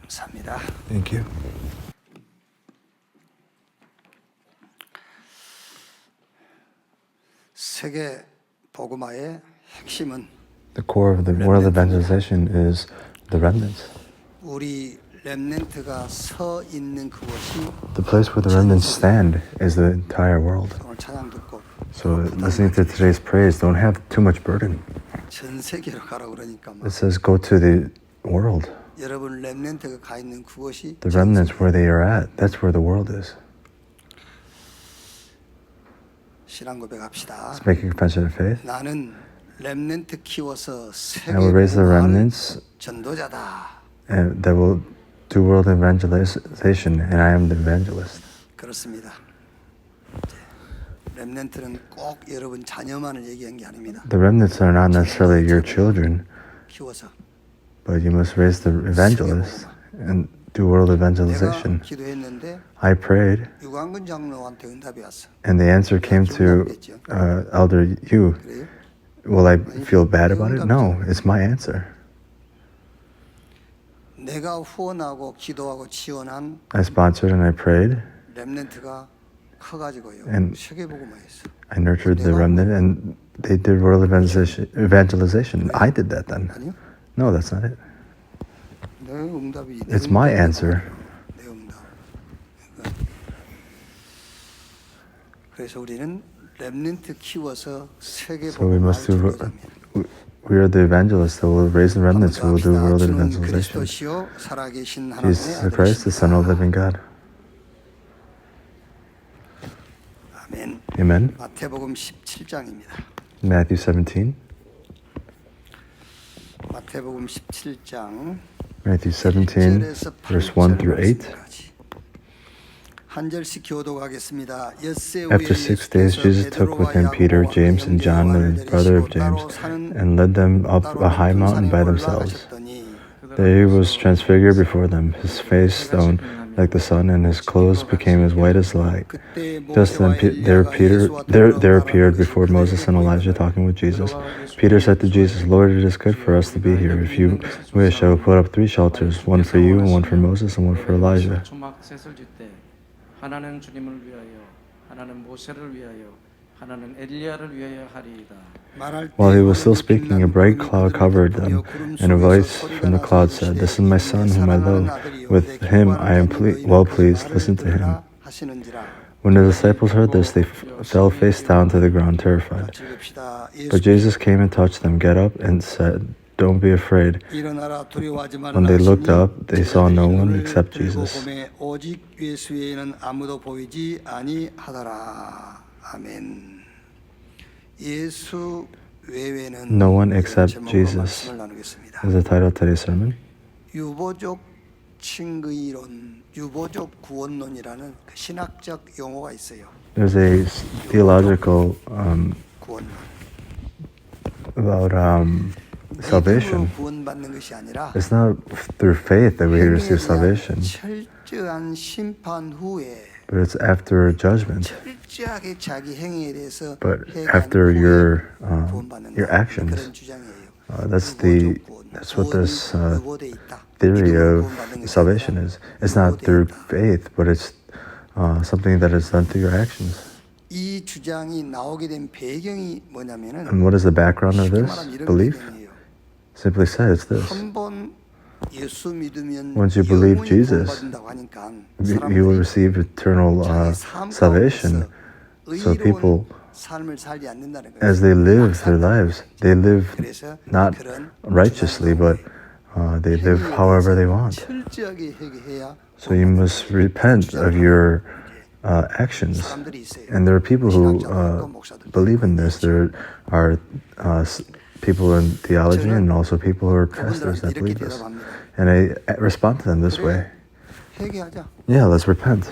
감사합니다. Thank you. 세계 복음화의 핵심은 The core of the world evangelization is the remnants. 우리 렘넌트가 서 있는 그곳이 The place where the remnants stand is the entire world. 오늘 찬양 듣고 So listening to today's praise, don't have too much burden. 전 세계로 가라 그러니까 막 It says go to the world. 여러분 렘넌트가 가 있는 그곳이 The remnants where they are at, that's where the world is. 신앙 고백합시다. Let's make a confession of faith. 나는 렘넌트 키워서 세계 I will raise the 복음화를 remnants 전도자다. and that will do world evangelization, and I am the evangelist. 그렇습니다. 렘넌트는 꼭 여러분 자녀만을 얘기한 게 아닙니다. The remnants are not necessarily your children, 키워서 but you must raise the evangelists and do world 내가 evangelization. 기도했는데 I prayed, 유광근 장로한테 응답이 왔어. and the answer came to Elder Yu. 그래요? Will I feel bad about it? No, it's my answer. 내가 후원하고 기도하고 지원한 I sponsored and I prayed. 렘넌트가 커가지고요. And 세계복음화했어. I nurtured the remnant, and they did world evangelization. I did that then. 아니요? No, that's not it. 내 응답이 It's my answer. 내 응답. 그래서 우리는 렘넌트 키워서 So we must do. 세계복음화를 We are the evangelists that will raise the remnants who will do world 주는 evangelization. 그리스도시요 살아계신 Jesus 하나님의 Christ, the Son of the living God. 아멘. Amen. 마태복음 17장입니다. Matthew 17. 마태복음 17장 Matthew 17, verse 1 through 8. 한 절씩 교독하겠습니다. After 6 days, Jesus took with him Peter, James, and John, the brother of James, and led them up a high mountain by themselves. There he was transfigured before them. His face shone like the sun, and his clothes became as white as light. Just then there appeared before Moses and Elijah talking with Jesus. Peter said to Jesus, Lord, it is good for us to be here. If you wish, I will put up 3 shelters, one for you, and one for Moses, and one for Elijah. 하나는 주님을 위하여, 하나는 모세를 위하여, 하나는 엘리야를 위하여 하리이다. While he was still speaking, a bright cloud covered them, and a voice from the cloud said, This is my son whom I love. With him I am well pleased. Listen to him. When the disciples heard this, they fell face down to the ground, terrified. But Jesus came and touched them. Get up and said, Don't be afraid. When they looked up, they saw no one except Jesus. No one except Jesus is the title of today's sermon. 유보적 칭의론, 유보적 구원론이라는 신학적 용어가 있어요. There's a theological 구원론. about salvation. 구원받는 것이 아니라 It's not through faith that we receive salvation, 철저한 심판 후에 but it's after judgment. 철저하게 자기 행위에 대해서 But 회개한 after 후에 your 구원받는다. actions, 그런 주장이에요. that's what this theory of salvation is. It's not through faith, but it's something that is done through your actions. 이 주장이 나오게 된 배경이 뭐냐면은 And what is the background of 쉽게 this 말하면 이런 belief? 배경이에요. Simply said, it's this. 한번 예수 믿으면 Once you believe 영원히 Jesus, 구원받는다고 하니까 you will receive eternal salvation. So people, 삶을 살지 않는다는 거예요. as they live their lives, they live 그래서 not 그런 righteously, but they live however they want. 철저하게 회개해야 So you must repent of your actions. 사람들이 있어요. And there are people who believe in this. There are people in theology and also people who are pastors that believe this. And I respond to them this way. 회개하자. Yeah, let's repent.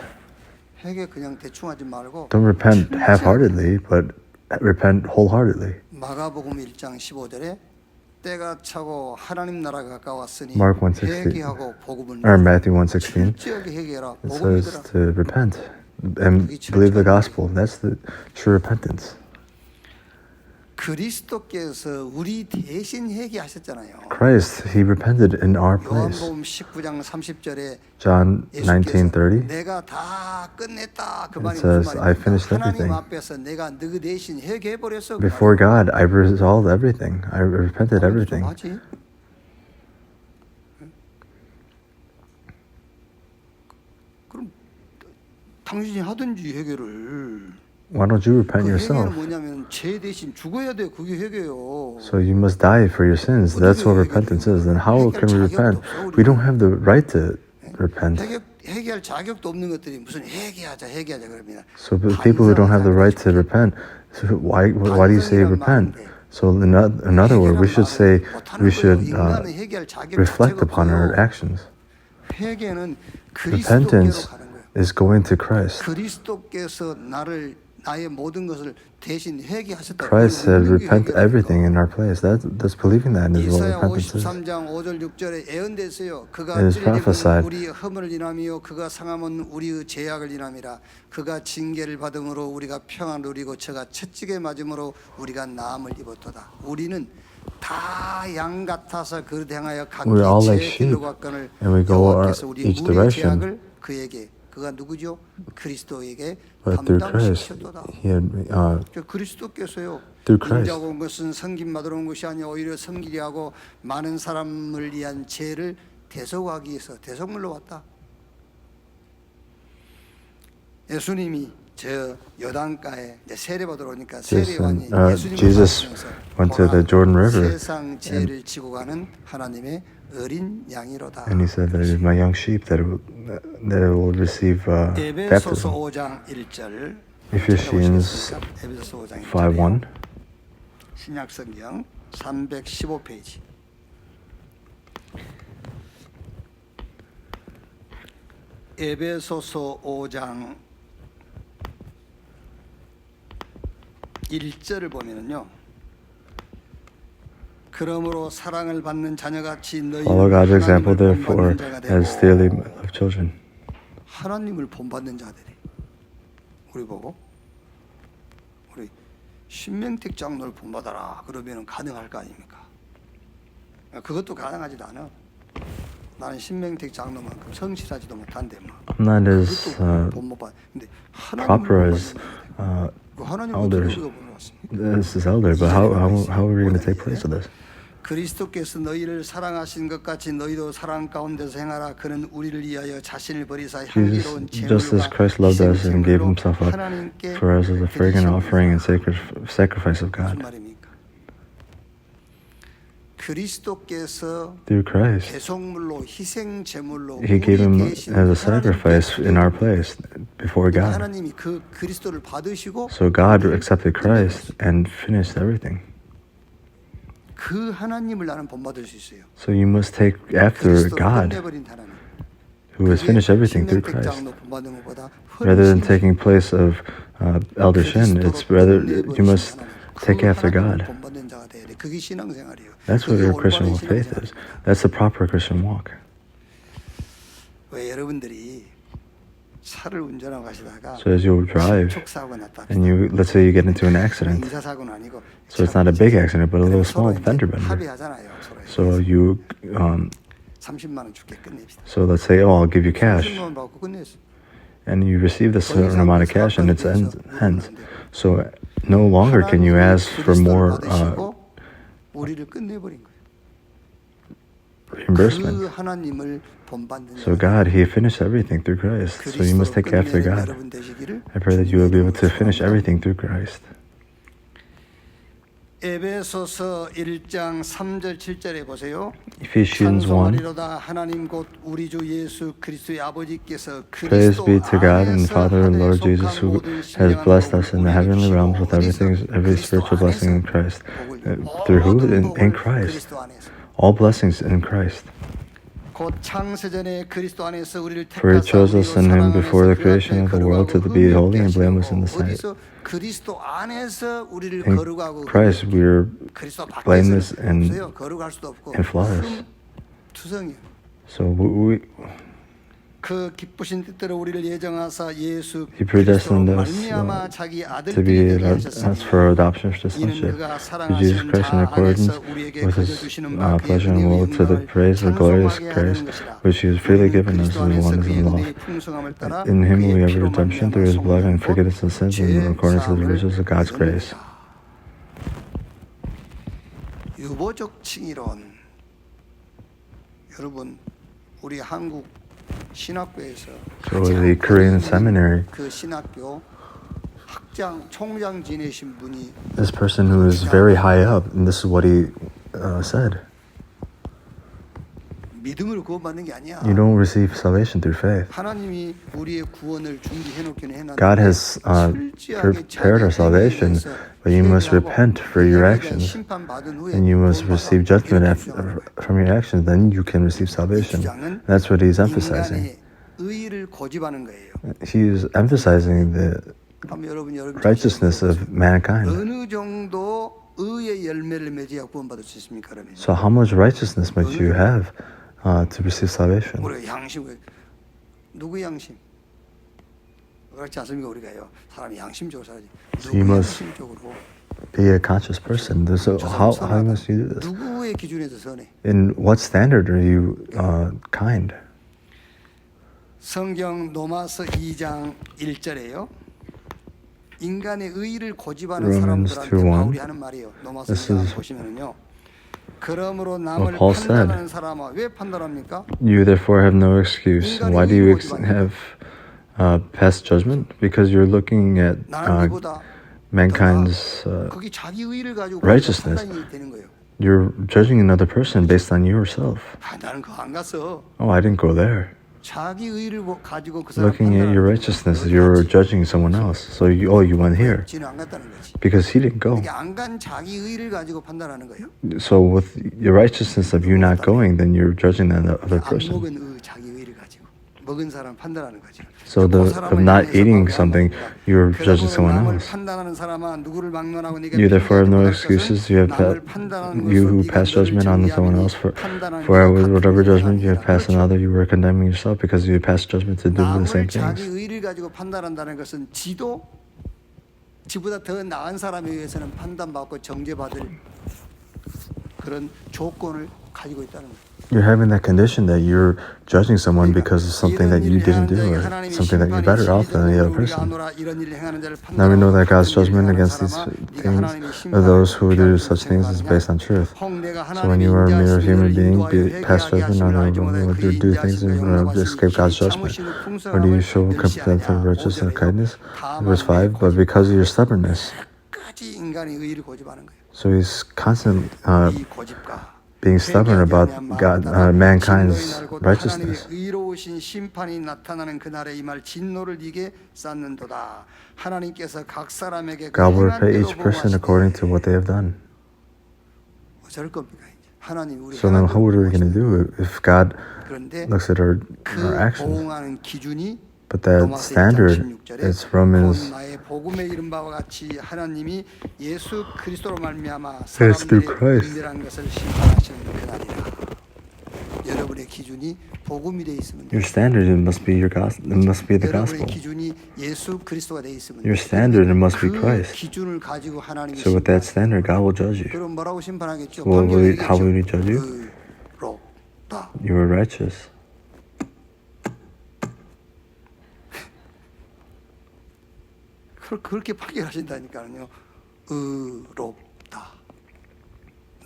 회개 그냥 대충 하지 말고 Don't repent half-heartedly, but repent wholeheartedly. 마가복음 1장 15절에 때가 차고 하나님 나라가 가까웠으니 Mark 1:16. 회개하고 복음을 Or Matthew 1:16. 철저하게 회개해라. It 복음을 says 믿으라. to repent and believe the gospel. That's the true repentance. 그리스도께서 우리 대신 회개하셨잖아요. Christ, he repented in our place. 요한복음 19장 30절에 John 예수께서 19:30. 내가 다 끝냈다 그 It 말이 says, 무슨 I 말입니까? finished 하나님 everything. 앞에서 내가 너 대신 회개해 버렸어. Before God, I resolved everything. I repented everything. 하지. 그럼 당신이 하든지 회개를. Why don't you repent 그 yourself? 회개는 뭐냐면 죄 대신 죽어야 돼. 그게 회개요. So you must die for your sins. That's what repentance is. Then how can we repent? We don't have the right to repent. 회개할 자격도 없는 것들이 무슨 회개하자 그럽니다. So the people who don't have the right to repent, so why do you say repent? So in other words, we should say we should reflect upon our actions. 회개는 Repentance 그리스도께로 가는 거예요. is going to Christ. 그리스도께서 나의 모든 것을 대신 회개하셨다. Christ said, repent everything in our place. That's believing that is what 이사야 repentance is. 53장 5절 6절에 예언됐어요. 그가 It is prophesied. 우리의 허물을 인하며 그가 상함은 우리의 죄악을 인함이라. 그가 징계를 받음으로 우리가 평안을 누리고 저가 채찍에 맞음으로 우리가 나음을 입었도다. 우리는 다 양 같아서 그를 향하여 각기 We're all like 제 sheep, 길로 갔거늘 and we go 여호와께서 우리 each 우리의 direction. 죄악을 그에게 그가 누구죠? 그리스도에게 But through Christ, 담당시켰도다. he had, 그리스도께서요. through Christ. 인자고 온 것은 섬김 받으러 온 것이 아니라 오히려 섬기게 하고 많은 사람을 위한 죄를 대속하기 위해서 대속물로 왔다. 예수님이 저 요단가에 이제 세례 받으러 오니까 세례요한이 예수님을 Jesus 받으면서 went to the Jordan River, 세상 죄를 지고 가는 하나님의 어린 양이로다. and he said that it is my young sheep that it will receive 에베소서 baptism. 5장 1절. Ephesians 에베소서 5장 5:1. 신약성경 315페이지. 에베소서 5장 1절을 보면은요. 그러므로 사랑을 받는 자녀같이 Follow God's 너희는 example, 하나님을 therefore, 본받는 자가 되고 as dearly loved children. 하나님을 본받는 자들이 우리 보고 우리 신명택 장로를 본받아라 그러면 가능할 거 아닙니까? 그것도 가능하지도 않아. 나는 신명택 장로만큼 성실하지도 못한데 뭐. I'm not as 근데 proper as elders. This is elder, but how are we going to take place of this? 그리스도께서 너희를 사랑하신 것 같이 너희도 사랑 가운데서 행하라. 그는 우리를 위하여 자신을 버리사 향기로운 Just as Christ loved us and gave himself up for us as a fragrant offering and sacred sacrifice of 무슨 God. 말입니까? 그리스도께서 Through Christ, 대속물로 희생 제물로 he gave him 우리 대신 as a sacrifice in our place before God. 하나님이 그 그리스도를 받으시고 So God accepted Christ and finished everything. 그 하나님을 나는 본받을 수 있어요. So you must take after 그리스도를 God, 끝내버린 하나님. who has finished everything through 신명택 Christ. 장로 본받는 것보다 Rather than 훨씬 taking place of elder Shin, it's rather you must take after God. 본받는 자가 돼야 돼. 그게 신앙생활이에요. That's what 그게 your Christian 올바른 faith is. 신앙생활입니다. That's the proper Christian walk. 왜 여러분들이 차를 운전하고 가시다가 So as you drive, 접촉사고가 났다. and let's say you get into an accident. 인사사고는 아니고 So it's not a big accident, but a little small fender bender. 합의하잖아요. 서로. So you, 30만 원 줄게 끝냅시다. so let's say, oh, I'll give you cash, 30만 원 받고 끝냈어. and you receive this certain amount of cash, and it ends. So no longer can you ask for more 우리를 끝내버린 거예요. reimbursement. 그 하나님을 본받는 So God, He finished everything through Christ. So you must take after God. 여러분 되시기를 I pray that you will be able to finish everything through Christ. 에베소서 1장 3절 7절에 보세요. Ephesians 1. 찬송하리로다 하나님 곧 우리 주 예수 그리스도의 아버지께서 Praise 그리스도 be to God and 안에서 Father and 하늘에 Lord Jesus, 속한 who 모든 has 신령한 blessed 복을 us in the 우리에게 heavenly 주시고 realms with every spiritual blessing in Christ. Through who? In Christ. 그리스도 안에서. All blessings in Christ. 곧 창세전에 그리스도 안에서 우리를 For He 택하사 chose us in Him before the creation of the world to be holy and blameless in the sight. 어디서 그리스도 안에서 우리를 In 거룩하고 Christ we are 그리스도 blameless 밖에서는 and 없어요. 거룩할 수도 없고 flawless. 투성이요. So we 그 기쁘신 뜻대로 우리를 예정하사 예수 He 그리스도로 predestined us 말미암아 자기 to 아들들이 be 되게 us 하셨으니 for adoption for 이는 sonship 그가 through Jesus 사랑하시는 Christ in 자 accordance 안에서 우리에게 with 거저 His 주시는 바 그의 pleasure and 은혜의 will to the 영광을 praise of the glorious 찬송하게 grace 하는 것이라. which He has freely 우리는 given us 그리스도 in the 안에서 oneness 그의 of love. 은혜의 풍성함을 따라 In Him we 그의 have 피로 redemption 말미암아 through His blood and 소망 곧 forgiveness of sins in accordance with the riches of God's grace. 유보적 칭의론. 여러분 우리 한국 신학교에서 So the Korean seminary, 그 신학교 학장 총장 지내신 분이 this person who is very high up, and this is what he said. 믿음으로 구원받는 게 아니야. You don't receive salvation through faith. 하나님이 우리의 구원을 준비해 놓기는 해놨는데 God has prepared our salvation, but you must repent for your actions, and you must receive judgment from your actions. Then you can receive salvation. That's what he's emphasizing. 의를 고집하는 거예요. He is emphasizing the 그럼 여러분 righteousness of mankind. 어느 정도 의의 열매를 맺어야 구원받을 수 있습니까? 그러면 So how much righteousness must you have to receive salvation? 우리가 양심 누구 양심? 그렇지 않습니까? 우리가요. 사람이 양심적으로 살아야지. 누구 You must 양심적으로 be a conscious person. So how must you do this? 누구의 기준에서 선해? In what standard are you kind? 성경 로마서 2장 1절에요. 인간의 의를 고집하는 Romans 사람들한테 2:1. 바울이 하는 말이에요. 로마서 This 2장 is 보시면은요. 그러므로 남을 Paul said. 판단하는 사람아 왜 판단합니까? You therefore have no excuse. Why do you have past judgment? Because you're looking at 나는 이보다 mankind's 거기 자기 의를 가지고 righteousness. 판단이 되는 거예요. you're judging another person based on yourself. 아, 나는 그거 안 갔어. Oh, I didn't go there. 자기 의를 가지고 그 사람 Looking at your righteousness, you're judging someone else. So you went here 지는 안 갔다는 거지. because he didn't go. 이게 안 간 자기 의를 가지고 판단하는 거예요. So with your righteousness of you not going, then you're judging that other 안 person. 먹은 자기 의를 가지고 먹은 사람 판단하는 거지. So of not eating something, you're judging someone 남을 else. 판단하는 사람아 누구를 막론하고 네가 You therefore have no 핑계대는 excuses. 것은 You have 남을 판단하는 you who 것은 pass 네가 judgment on 너를 someone else 판단하는 for 네가 whatever 같은 judgment you 사람이다. have passed on 그렇죠? another, you were condemning yourself because you passed judgment to do the same 남을 자기 things. 의를 가지고 판단한다는 것은 지보다 더 나은 사람에 의해서는 판단받고 정죄받을 그런 조건을 가지고 있다는 거예요. You're having that condition that you're judging someone because of something that you didn't do or something that you're better off than the other person. Now we know that God's judgment against these things, those who do such things, is based on truth. So when you are a mere human being, pass judgment on everyone who do things in order to escape God's judgment, or do you show contempt of righteousness and kindness? Verse 5, but because of your stubbornness. 끝까지 인간의 의를 고집하는 거예요. So he's constantly 이 고집과 being stubborn about mankind's righteousness. 의로우신 심판이 나타나는 그날에 임할 진노를 네게 쌓는도다. 하나님께서 각 사람에게 God will repay each person according to what they have done. 어쩔 겁니까? 하나님 우리 So then what are we going to do if God 그런데 looks at our 그 actions? 보응하는 기준이 But that 로마서 1장 standard 16절에 is Romans 나의 복음의 이름 바와 같이 하나님이 예수 그리스도로 말미암아 It's through 사람들의 Christ. 은밀한 것을 심판하시는 그날이라. 여러분의 기준이 복음이 돼 있으면 돼요. Your standard it must be your gospel. It must be the 여러분의 gospel. 기준이 예수 그리스도가 돼 있으면 Your 돼요. standard it must be 그 Christ. 기준을 가지고 하나님이 So with that standard, God will judge you. 그럼 뭐라고 심판하겠죠? How will He judge you? 의롭다. You are righteous. 그렇게 판결하신다니까요. 의롭다.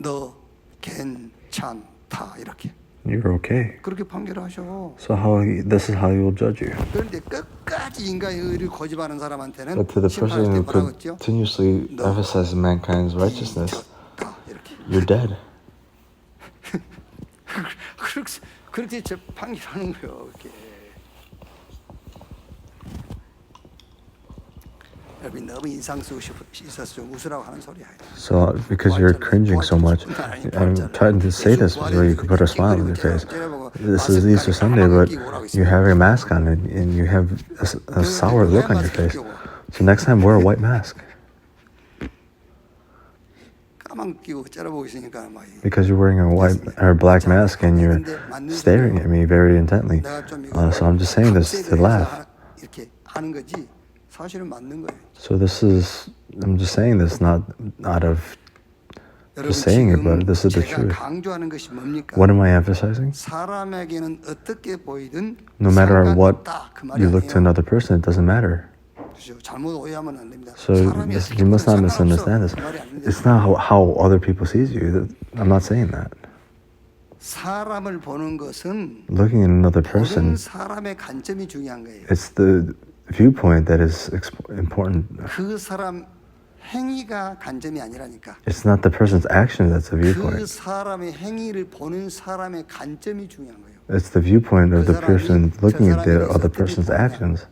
너 괜찮다 이렇게. You're okay. 그렇게 판결하셔. So this is how He will judge you. 그런데 끝까지 인간의 의를 고집하는 사람한테는 But to the person 심판할 때 who 뭐라고 했죠? continuously emphasizes mankind's righteousness, 다 이렇게. you're dead. 그렇게 저 판결하는 거예요. 이렇게. 여러분 너무 인상 쓰고 있어서 좀 웃으라고 하는 소리야. So because you're cringing so much, I'm trying to say this so you could put a smile on your face. This is Easter Sunday, but you have your mask on and you have a sour look on your face. So next time, wear a white mask. 까만 끼고 째려보고 있으니까 막 Because you're wearing a white or black mask and you're staring at me very intently. 내가 좀 So I'm just saying this to laugh. 이렇게 하는 거지 사실은 맞는 거예요. So I'm just saying this not out of 여러분 just saying it, but 지금 this is the 제가 truth. 강조하는 것이 뭡니까? What am I emphasizing? 사람에게는 어떻게 보이든 No matter what 상관없다 그 말이 you look to 아니에요. another person, it doesn't matter. 그렇죠? 잘못 오해하면 안 됩니다. So 사람이 you 어떻게 must not 보든 misunderstand this. 상관없어. 그 말이 아닌데 It's not how other people sees you. I'm not saying that. 사람을 보는 것은 Looking at another 보는 person, 사람의 관점이 중요한 거예요. it's the viewpoint that is important. 그 사람 행위가 관점이 아니라니까. It's not the person's action that's the 그 viewpoint. 사람의 행위를 보는 사람의 관점이 중요한 거예요. It's the viewpoint of the person looking at the other person's 보느냐. actions.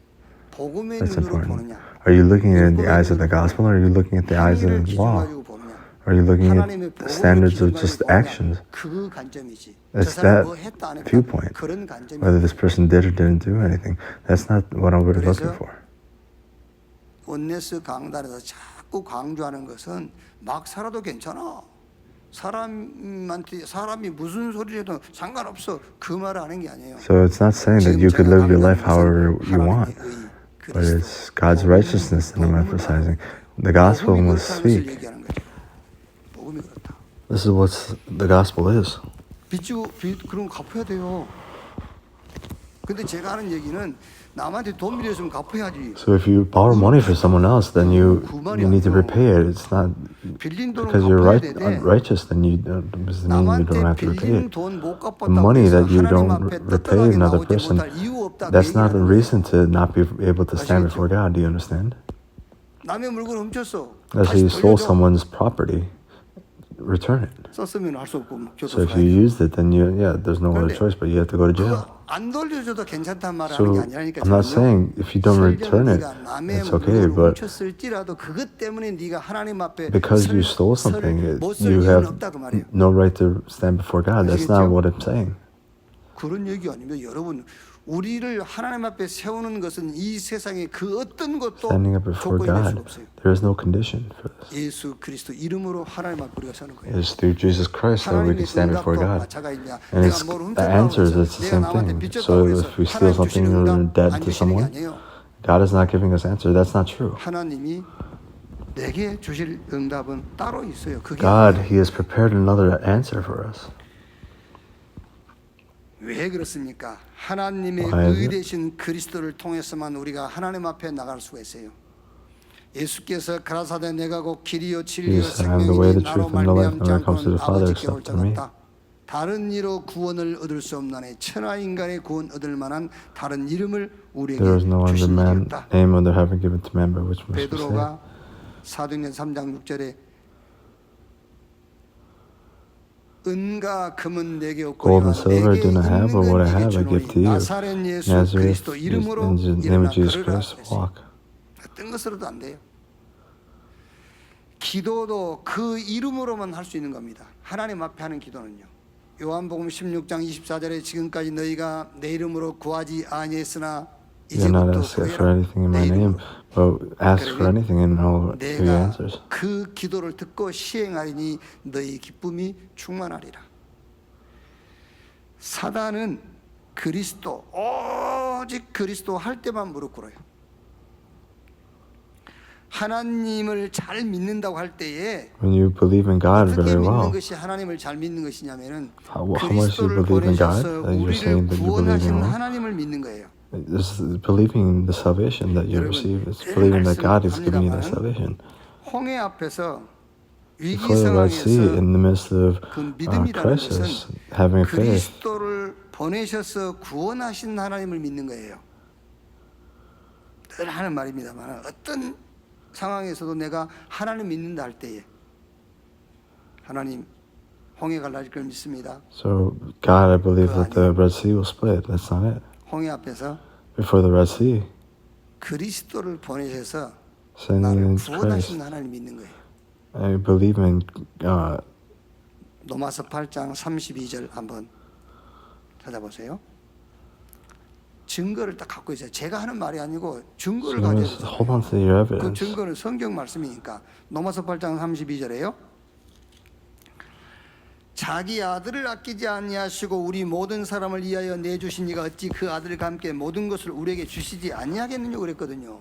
복음의 That's 눈으로 important. 보느냐. Are you looking at the eyes of the gospel, or are you looking at the eyes 행위를 of the law? 기준가지고 보느냐. Are you looking 하나님의 at 복음을 standards of 기준가지고 just 보느냐. actions? 그 관점이지. 저 It's 사람 that 뭐 했다 안 했다 viewpoint. 그런 관점이. Whether this person did or didn't do anything. That's not what I'm really looking 그래서 for. 원네스 강단에서 자꾸 강조하는 것은 막 살아도 괜찮아. 사람이 무슨 소리를 해도 상관없어. 그 말을 하는 게 아니에요. So it's not saying that you could live your life however you want, 하나님의 의, but it's God's righteousness that I'm emphasizing. The gospel 복음이 must 그렇다는 것을 speak. 얘기하는 거죠. 복음이 그렇다. This is what the gospel is. 빚 그럼 갚아야 돼요. 근데 제가 하는 얘기는 남한테 돈 빌렸으면 갚아야지. So if you borrow money for someone else, then you need to repay it. It's not 빌린 돈은 because you're 갚아야 되는데 unrighteous, then you doesn't mean you don't 남한테 have to repay 빌린 it. 돈 못 The 갚았다고 money 해서 that you 하나님 don't 앞에 repay 떳떳하게 another 나오지 person, 못할 이유 없다. that's not a 얘기하는 reason to not be able to stand before God. Do you understand? 남의 물건 훔쳤어. As 다시 you stole 돌려줘. someone's property, return it. 썼으면 할 수 없고 So 교도소 if 가야 you 돼. used it, then there's no other choice, but you have to go to jail. 그거 안 돌려줘도 괜찮단 말을 하는 So 게 아니라니까. I'm not saying if you don't return it, it's okay, but 훔쳤을지라도 그것 때문에 네가 하나님 앞에 because you stole something, 못쓸 you 이유는 have 없다 그 말이에요. no right to stand before God. That's not what I'm saying. 그런 얘기 아니면 여러분 우리를 하나님 앞에 세우는 것은 이 세상에 그 어떤 것도 Standing up before 조건이 될 수가 God, 없어요. there is no condition for this. 예수 그리스도 이름으로 하나님 앞에 우리가 서는 거예요. It's through Jesus Christ that we can 하나님의 stand before 응답도 God. 마찬가지입니다. And 내가 it's 뭘 the 훔쳤다고 answers, 해서 it's the 내가 same 남한테 thing. 빚졌다고 So 해서 if we steal 하나님 something 주시는 or 응답 dead 안 to 주시는 게 someone, 아니에요. God is not giving us answer. That's not true. 하나님이 내게 주실 응답은 따로 있어요. 그게 God, He has prepared another answer for us. 왜 그렇습니까? 하나님의 Why is 의 it? 되신 그리스도를 통해서만 우리가 하나님 앞에 나갈 수가 있어요. 예수께서 가라사대 내가 곧 길이요 진리요 Jesus said, "I am the way, 생명이니 the 나로 truth, and the life. 말미암지 No one comes to 않고는 the Father 아버지께 올 except 자 through me." 없다. 다른 이로 구원을 얻을 수 없나니 천하 인간의 구원 얻을 만한 다른 이름을 우리에게 There is no other 주신 man, 일이었다. name under heaven given to man by which we must be saved. 베드로가 사도행전 3장 6절에 은과 금은 내게 Gold 없거니와 and silver 내게 do not have, 있는 but what I 건 have I 내게 give to 주노니 you. 나사렛 예수 Nazareth, 그리스도 in 이름으로 the name 일어나 of Jesus 걸으라 Christ, 그랬어요. walk. 어떤 것으로도 안 돼요. 기도도 그 이름으로만 할 수 있는 겁니다. 하나님 앞에 하는 기도는요. 요한복음 16장 24절에 지금까지 너희가 내 이름으로 구하지 아니했으나 You're not 이제부터 asking for 구해라 anything in 내 my name, 이름으로. but ask for anything and I'll give you 내가 answers. 그 기도를 듣고 시행하리니 너희 기쁨이 충만하리라. 사단은 그리스도 오직 그리스도 할 때만 무릎 꿇어요. 하나님을 잘 믿는다고 할 때에 When you believe in God 어떻게 very 믿는 well, 것이 하나님을 잘 믿는 것이냐면은 how much you 그리스도를 believe in God, 보내셔서 that you're saying 우리를 that you believe in 구원하신 Him. 하나님을 믿는 거예요. This is believing in the salvation that you 여러분, receive. It's 늘 believing that God is giving you that 말씀합니다만 salvation. 홍해 앞에서 위기 Before the Red Sea, 상황에서 in the midst of 그 믿음이라는 crisis, 것은 having faith, 그리스도를 보내셔서 구원하신 하나님을 믿는 거예요. 늘 하는 말입니다만 어떤 상황에서도 내가 하나님 믿는다 할 때에 하나님 홍해 갈라질 걸 믿습니다. so God, I believe that the Red Sea will split. That's not it. 홍해 앞에서 Before the Red Sea, 그리스도를 보내셔서 sending 나를 in 구원하신 Christ, 하나님 믿는 거예요. I believe in 로마서 8장 32절 한번 찾아보세요. 증거를 딱 갖고 있어요. 제가 하는 말이 아니고 증거를 so 가져야 just 돼요. hold on to your 그 evidence. 증거는 성경 말씀이니까 로마서 8장 32절에요. 자기 아들을 아끼지 아니하시고 우리 모든 사람을 위하여 내주신 이가 어찌 그 아들과 함께 모든 것을 우리에게 주시지 아니하겠느냐 그랬거든요.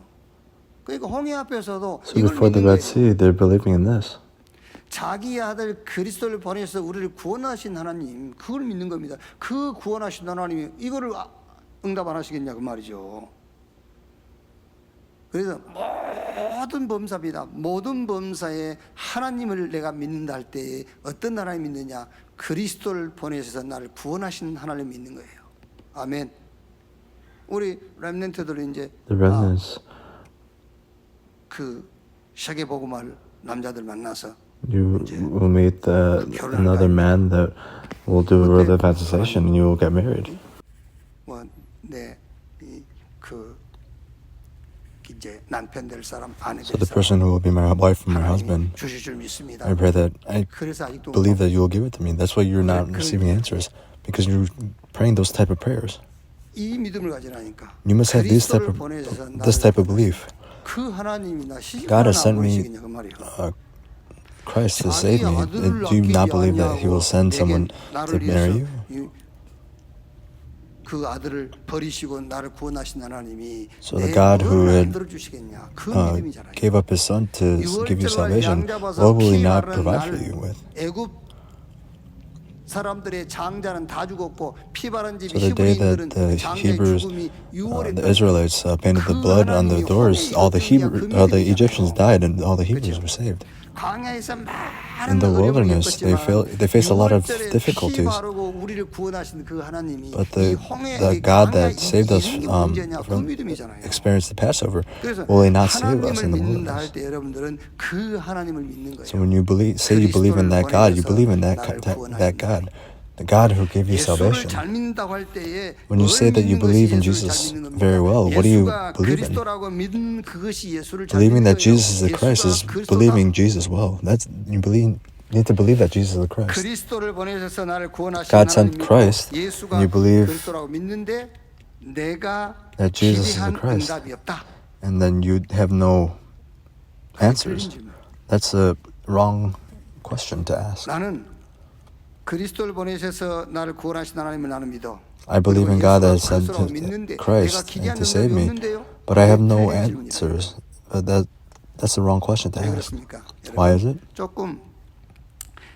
그러니까 홍해 앞에서도 So 이걸 before the 믿는 Red 거예요. Sea, they're believing in this. 자기 아들 그리스도를 보내서 우리를 구원하신 하나님, 그걸 믿는 겁니다. 그 구원하신 하나님이 이거를 응답 안 하시겠냐 그 말이죠. 그래서 모든 범사입니다. 모든 범사에 하나님을 내가 믿는다 할 때에 어떤 하나님 믿느냐? 그리스도를 보내셔서 나를 구원하신 하나님을 믿는 거예요. 아멘. 우리 렘넌트들은 이제 The remnants, 그 세계복음할 남자들 만나서 you will meet another man that will do a world evangelization and you will get married. 그 이제 남편 될 사람 아내 So 될 the 사람 person who will be my wife and my husband, 주실 줄 믿습니다. I pray that I 그래서 아직도 believe that you will give it to me. That's why you're not receiving answers, because you're praying those type of prayers. 이 믿음을 가지라니까. You must have this type of belief. 그 하나님이 나 God has sent me 시집가나 그 말이야. Christ to save me. Do you not believe that He will send someone to marry you? 그 아들을 버리시고 나를 구원하신 하나님이 So the God who had 만들어 주시겠냐? 그 믿음이잖아요. gave up His Son to give you salvation, what will He not provide for you with? 애굽 사람들의 장자는 다 죽었고 피 바른 집 So the day 히브리인들은 that the 장자의 Hebrews, 죽음이 the 유월했다. Israelites painted the blood on the doors, all the Egyptians died and all the Hebrews were saved. 광야에서 In 많은 the 어려움을 wilderness, they 겪었지만 faced a lot of 유월절에 difficulties. 피 바르고 우리를 구원하신 그 하나님이 But 이 the God that saved us 이게 문제냐? 그 from 믿음이잖아요. experiencing the Passover, 그래서 will He not save us in 하나님을 the 믿는다 wilderness? 할 때 여러분들은 그 하나님을 믿는 So 거예요. when you say you believe in that God, you believe in that God, the God who gave you 예수를 salvation. 잘 믿는다고 할 때에 When you say that you believe in Jesus very well, what do you believe in? 그리스도라고 믿는 그것이 예수를 잘 Believing 믿는 that Jesus is the 거예요. Christ is 예수가 believing Jesus well. That's you need to believe that Jesus is the Christ. 그리스도를 보내셔서 나를 구원하신 God sent 하나님 Christ, 믿고 예수가 and you believe 그리스도라고 믿는데 내가 that Jesus is the 기대한 Christ. 응답이 없다. And then you have no answers. That's a wrong question to ask. 나는 그리스도를 보내셔서 나를 구원하신 하나님을 나는 믿어. I believe in God that sent 그리스도라고 믿는데 Christ 내가 기대한 to save 응답이 me, 없는데요? but I have no 틀린 질문이다. answers. That's the wrong question to 왜 ask. 그렇습니까? Why is it? 조금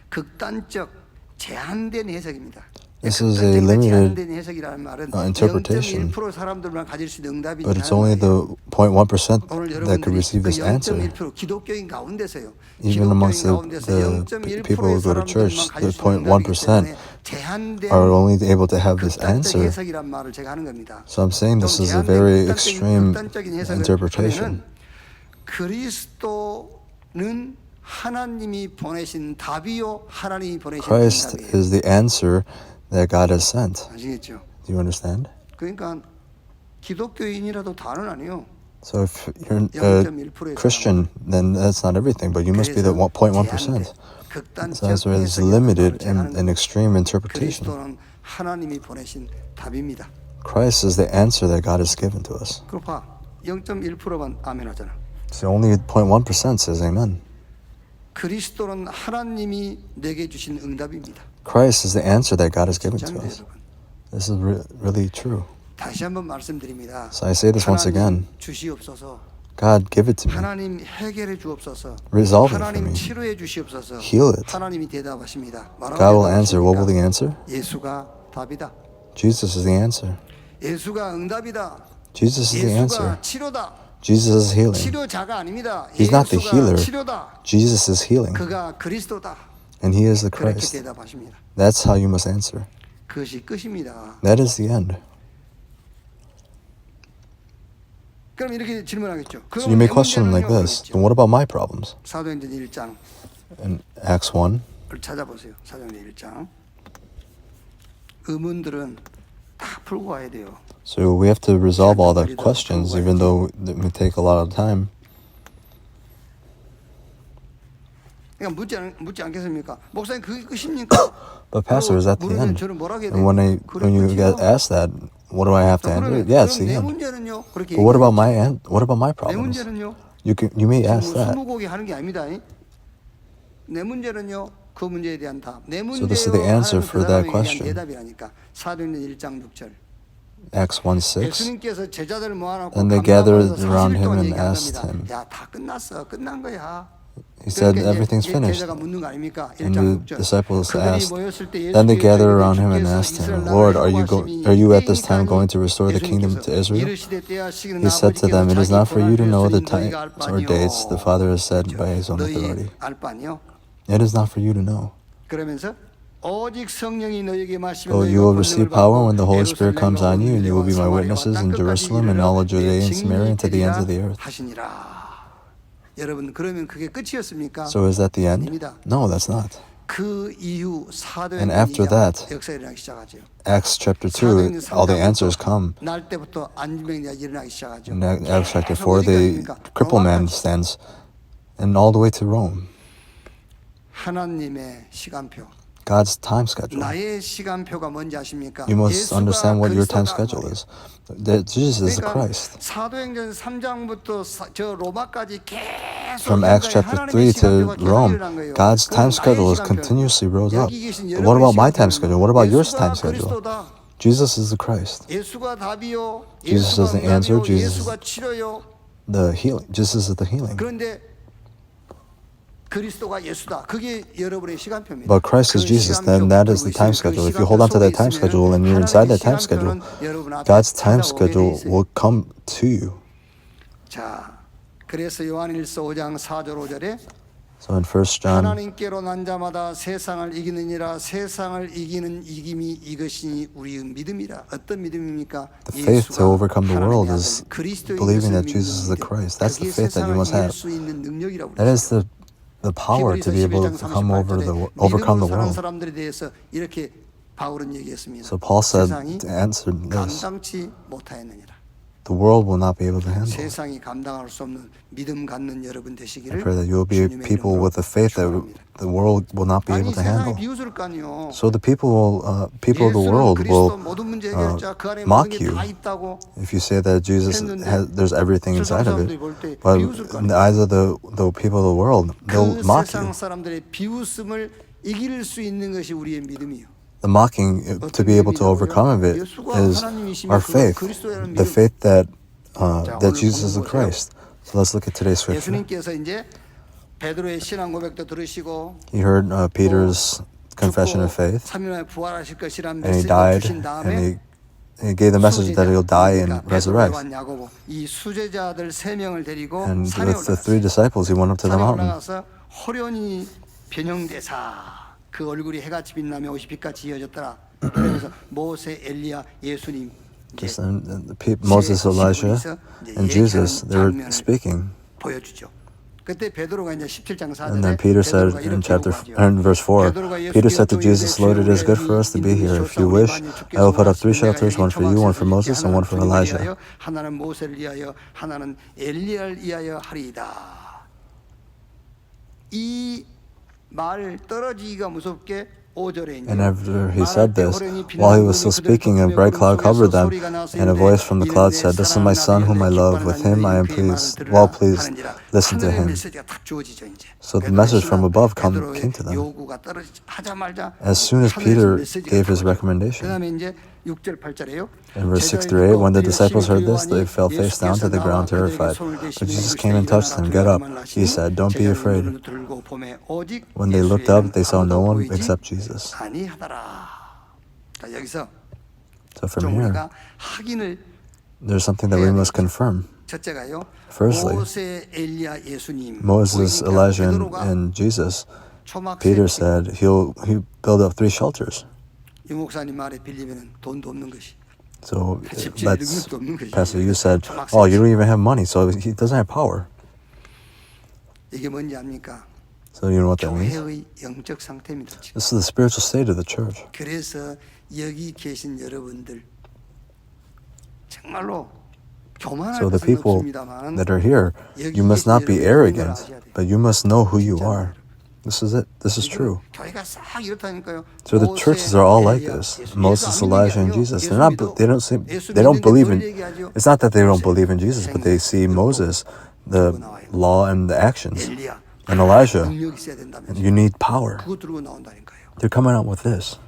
극단적 제한된 해석입니다. This is a limited 제한된 해석이라는 말은 interpretation, 0.1% 사람들만 가질 수 있는 응답이지 but it's only the 0.1% 오늘 that could receive this answer. 0.1% 기독교인 가운데서요. Even amongst the people who go to church, the 0.1% are only able to have this answer. 해석이란 말을 제가 하는 겁니다. So I'm saying this is a very extreme interpretation. 그리스도는 하나님이 보내신 답이요, 하나님이 보내신 Christ 답이에요. is the answer that God has sent. 아시겠죠? Do you understand? 그러니까 기독교인이라도 다는 아니요. So if you're a Christian, then that's not everything, but you must be the 0.1%. So that's where it's limited and extreme interpretation. 그리스도는 하나님이 보내신 답입니다. Christ is the answer that God has given to us. 그럼 봐, 0.1%만 아멘하잖아. So only 0.1% says amen. 그리스도는 하나님이 내게 주신 응답입니다. Christ is the answer that God has given to 진짜입니다, us. 여러분. This is really true. 다시 한번 말씀드립니다. So I say this once again. 하나님 주시옵소서. God, give it to me. 하나님 해결해 주옵소서. Resolve it for 하나님 me. 치료해 주시옵소서. Heal it. 하나님이 대답하십니다. God will answer. What will the answer? 예수가 답이다. Jesus is the answer. 예수가 응답이다. Jesus is the answer. 예수가 치료다. Jesus is healing. 치료자가 아닙니다. He's not the 예수가 healer. 치료다. Jesus is healing. 그가 그리스도다. And He is the 그렇게 Christ. 대답하십니다. That's how you must answer. 그것이 끝입니다. That is the end. 그럼 이렇게 질문하겠죠. So you may question like this. Then what about my problems? 사도행전 1장 In Acts 1, 찾아보세요. 사도행전 1장. 의문들은 다 풀고 가야 돼요. so we have to resolve all the questions, even though it may take a lot of time. 그러니까 묻지 않겠습니까? 목사님 그게 끝입니까? But Pastor, is that the 물으면 end? 저는 뭐라 해야 And when you get asked that, what do I have to answer? Yeah, it's the 내 end. 문제는요. 그렇게 But what about my 내 problems? 문제는요. You may ask that. 스무고개 하는 게 아닙니다. 내 문제는요. 그 문제에 대한 답. 내 So this is the 문제요 answer 하나는 for 그 that 사람에게 대한 question. 대답이라니까. 사도행전 1장 6절. Acts 1:6. 예수님께서 제자들을 모아놓고 Then they 감람하면서 gathered around 40일 him 동안 and 얘기한 asked 겁니다. him. 야, 다 끝났어. 끝난 거야. He said, 그러니까 everything's 이제 finished. 제자가 묻는 거 아닙니까? And 1장 the 6절. disciples 그들이 asked, 모였을 때 then they 예수께서 gathered around him and 주께서 asked him, 이스라엘 Lord, 나라를 are you at this 구하심이 time going to 때이니까 restore the kingdom to 예수님께서 Israel? 이르시되 때와 시기는 He said to them, it is 아버지께서 not for you to 자기 know the 권한을 너희가 알 times or dates the Father has said by his own 너희 authority. 알 바니요. It is not for you to know. 그러면서 오직 성령이 너희에게 마시면 But you will receive power when the Holy Spirit comes on you, and you will be my witnesses in Jerusalem and all of Judea and Samaria and to the ends of the earth. 하시니라. 여러분, 그러면 그게 끝이었습니까? So is that the end? 아닙니다. No, that's not. 그 이후 And after 사도행전 that, 역사 일어나기 시작하죠. Acts chapter 2, all the answers come. 날 때부터 안진병이 일어나기 시작하죠. In Acts chapter 계속 4, the 어디까지입니까? crippled man 로마까지. stands, and all the way to Rome. 하나님의 시간표. God's time schedule. 나의 시간표가 뭔지 아십니까? You must 예수가 understand what your time 그리스도다 schedule 말이에요. is. That Jesus is the 그러니까 Christ. 사도행전 3장부터 저 로마까지 계속 From Acts chapter 3 to Rome, God's time schedule is continuously rose up. But what about my time schedule? What about your time schedule? Jesus is the Christ. 예수가 답이요. Jesus 예수가 is the answer. 응답이요, Jesus 예수가 치료요. The healing. Jesus is the healing. 그런데 그리스도가 예수다. 그게 여러분의 시간표입니다. But Christ is Jesus, then that is the time schedule. If you hold on to that time schedule and you're inside that time schedule, God's time schedule will come to you. 자, 그래서 요한일서 5장 4절 5절에 So in 1 John, 하나님께로 난 자마다 세상을 이기느니라. 세상을 이기는 이김이 이것이니 우리의 믿음이라. 어떤 믿음입니까? the faith to overcome the world 하나님의 is 아들, 그리스도의 believing that 것을 Jesus is the 믿는 Christ. That's the 그게 faith that you 세상을 must 이길 have. 수 있는 능력이라고 That is the power to be able to come over overcome the 믿음으로 사는 world. 사람들에 대해서 이렇게 바울은 얘기했습니다. So Paul said 세상이 to answer this, 감당치 못하였느니라. the world will not be able to handle it. 세상이 감당할 수 없는 믿음 갖는 여러분 I 되시기를 pray that you will be 주님의 people 이름으로 with the faith that 축원합니다. the world will not be 아니 able to 세상이 handle. 비웃을 거 아니요. So the people of the world will 모든 문제 해결자 그 안에 mock 모든 게 you 다 있다고. if you say that Jesus there's everything inside of it. But in the eyes of the people of the world, they'll 그 mock 세상 you. 사람들의 비웃음을 이길 수 있는 것이 우리의 믿음이요. The mocking, to be able to overcome of it, is our faith. The faith that Jesus is the Christ. So let's look at today's scripture. 예수님께서 이제 베드로의 신앙 고백도 들으시고 He heard Peter's confession of faith, 3일 만에 부활하실 것이라는 and he 메시지를 died, 주신 and 다음에 he gave the message that he'll die and resurrect. 야고보 이 수제자들 3명을 데리고 And 산에 with the three 올라갔어요. disciples, he went up to the 산에 mountain. 올라가서 호련히 변형대사 그 얼굴이 해같이 빛나며 옷이 빛같이 이어졌더라. 그러면서 모세, 엘리야, 예수님 Just Moses, Elijah, and Jesus, they were speaking. 보여주죠. 그때 베드로가 이제 17장 4절에 And then Peter said in verse 4, Peter said to Jesus, Lord, it is good for us to be here. If you wish, I will put up 3 shelters, one for you, one for Moses, and one for Elijah. 하나는 모세를 위하여, 하나는 엘리야를 위하여 하리이다. 이 말 떨어지기가 무섭게 5절에 And after he said this, while he was still speaking, a bright cloud covered them, and a voice from the cloud said, This is my son whom I love, with him I am pleased. Well, please listen to him. So the message from above came to them. As soon as Peter gave his recommendation, in verse 6 through 8, when the disciples heard this, they fell face down to the ground terrified. But Jesus came and touched them. Get up, he said, don't be afraid. When they looked up, they saw no one except Jesus. So from here, there's something that we must confirm. Firstly, Moses, Elijah, and Jesus, Peter said he'll build up 3 shelters. So that's, Pastor, you said, oh, you don't even have money, so he doesn't have power. So you know what that means? This is the spiritual state of the church. 그래서 여기 계신 여러분들 정말로 So the people that are here, you must not be arrogant, but you must know who you are. This is it. This is true. So the churches are all like this. Moses, Elijah, and Jesus. They don't believe in. It's not that they don't believe in Jesus, but they see Moses, the law and the actions. and Elijah, 능력이 있어야 된다면서. you need power. 그거 들고 나온다니까요. They're coming out with this.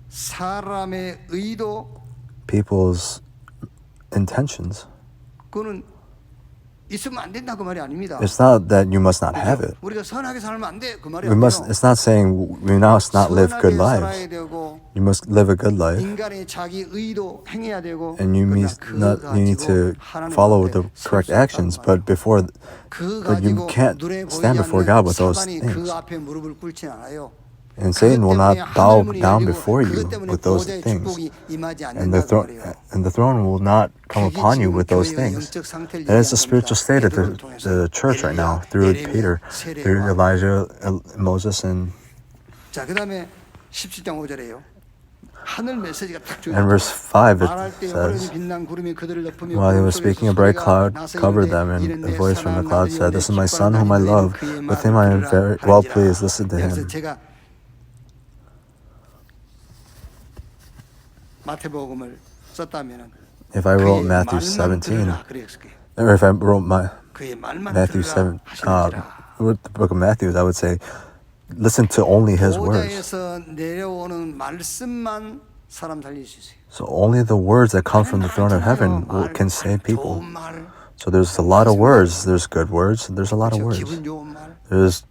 사람의 의도 People's intentions. 그거는 있으면 안 된다 그 말이 아닙니다. It's not that you must not have it. 우리가 선하게 살면 안 돼 그 말이 We must. 아니에요. It's not saying we must not live good 선하게 lives. 살아야 되고 You must live a good life, 인간의 자기 의도 행해야 되고 and you need to follow the correct actions. But you can't stand before God with those 사단이 things. 그 앞에 무릎을 꿇지 않아요. And Satan will not bow down before you 그것 때문에 with those 보호자의 things. 축복이 임하지 And the 않는다고 말이에요. throne will not come upon you with those things. That is the spiritual state of the church right now through Peter, through Elijah, Moses, and 자, 그다음에 17장 5절에요. 하늘 메시지가 딱 in verse 5 말할 it 때 호련히 says, 빛난 구름이 그들을 덮으며 while he was 구름 speaking, a 속에서 bright 소리가 cloud 나서 covered 이르되, them, and 이는 a 내 voice from the 사랑하는 cloud 아들이요 said, 내 "This is my 기뻐하는 son whom I 아들이요 love. 그의 With him I am 말을 very 들으라 well 하리라." pleased. Listen to 여기서 him." 제가 마태복음을 썼다면은 If I wrote 그의 Matthew 말만 17, 들으라 그랬을 거예요. or if I wrote 그의 말만 Matthew 들으라 7, 하시니라. with the book of Matthew, I would say, listen to only his words. 보호자에서 내려오는 말씀만 사람 살릴 수 있어요. So only the words that come from the throne of heaven can save people. So there's a lot of words. There's good words. There's a lot of words. 기분 좋은 말. There's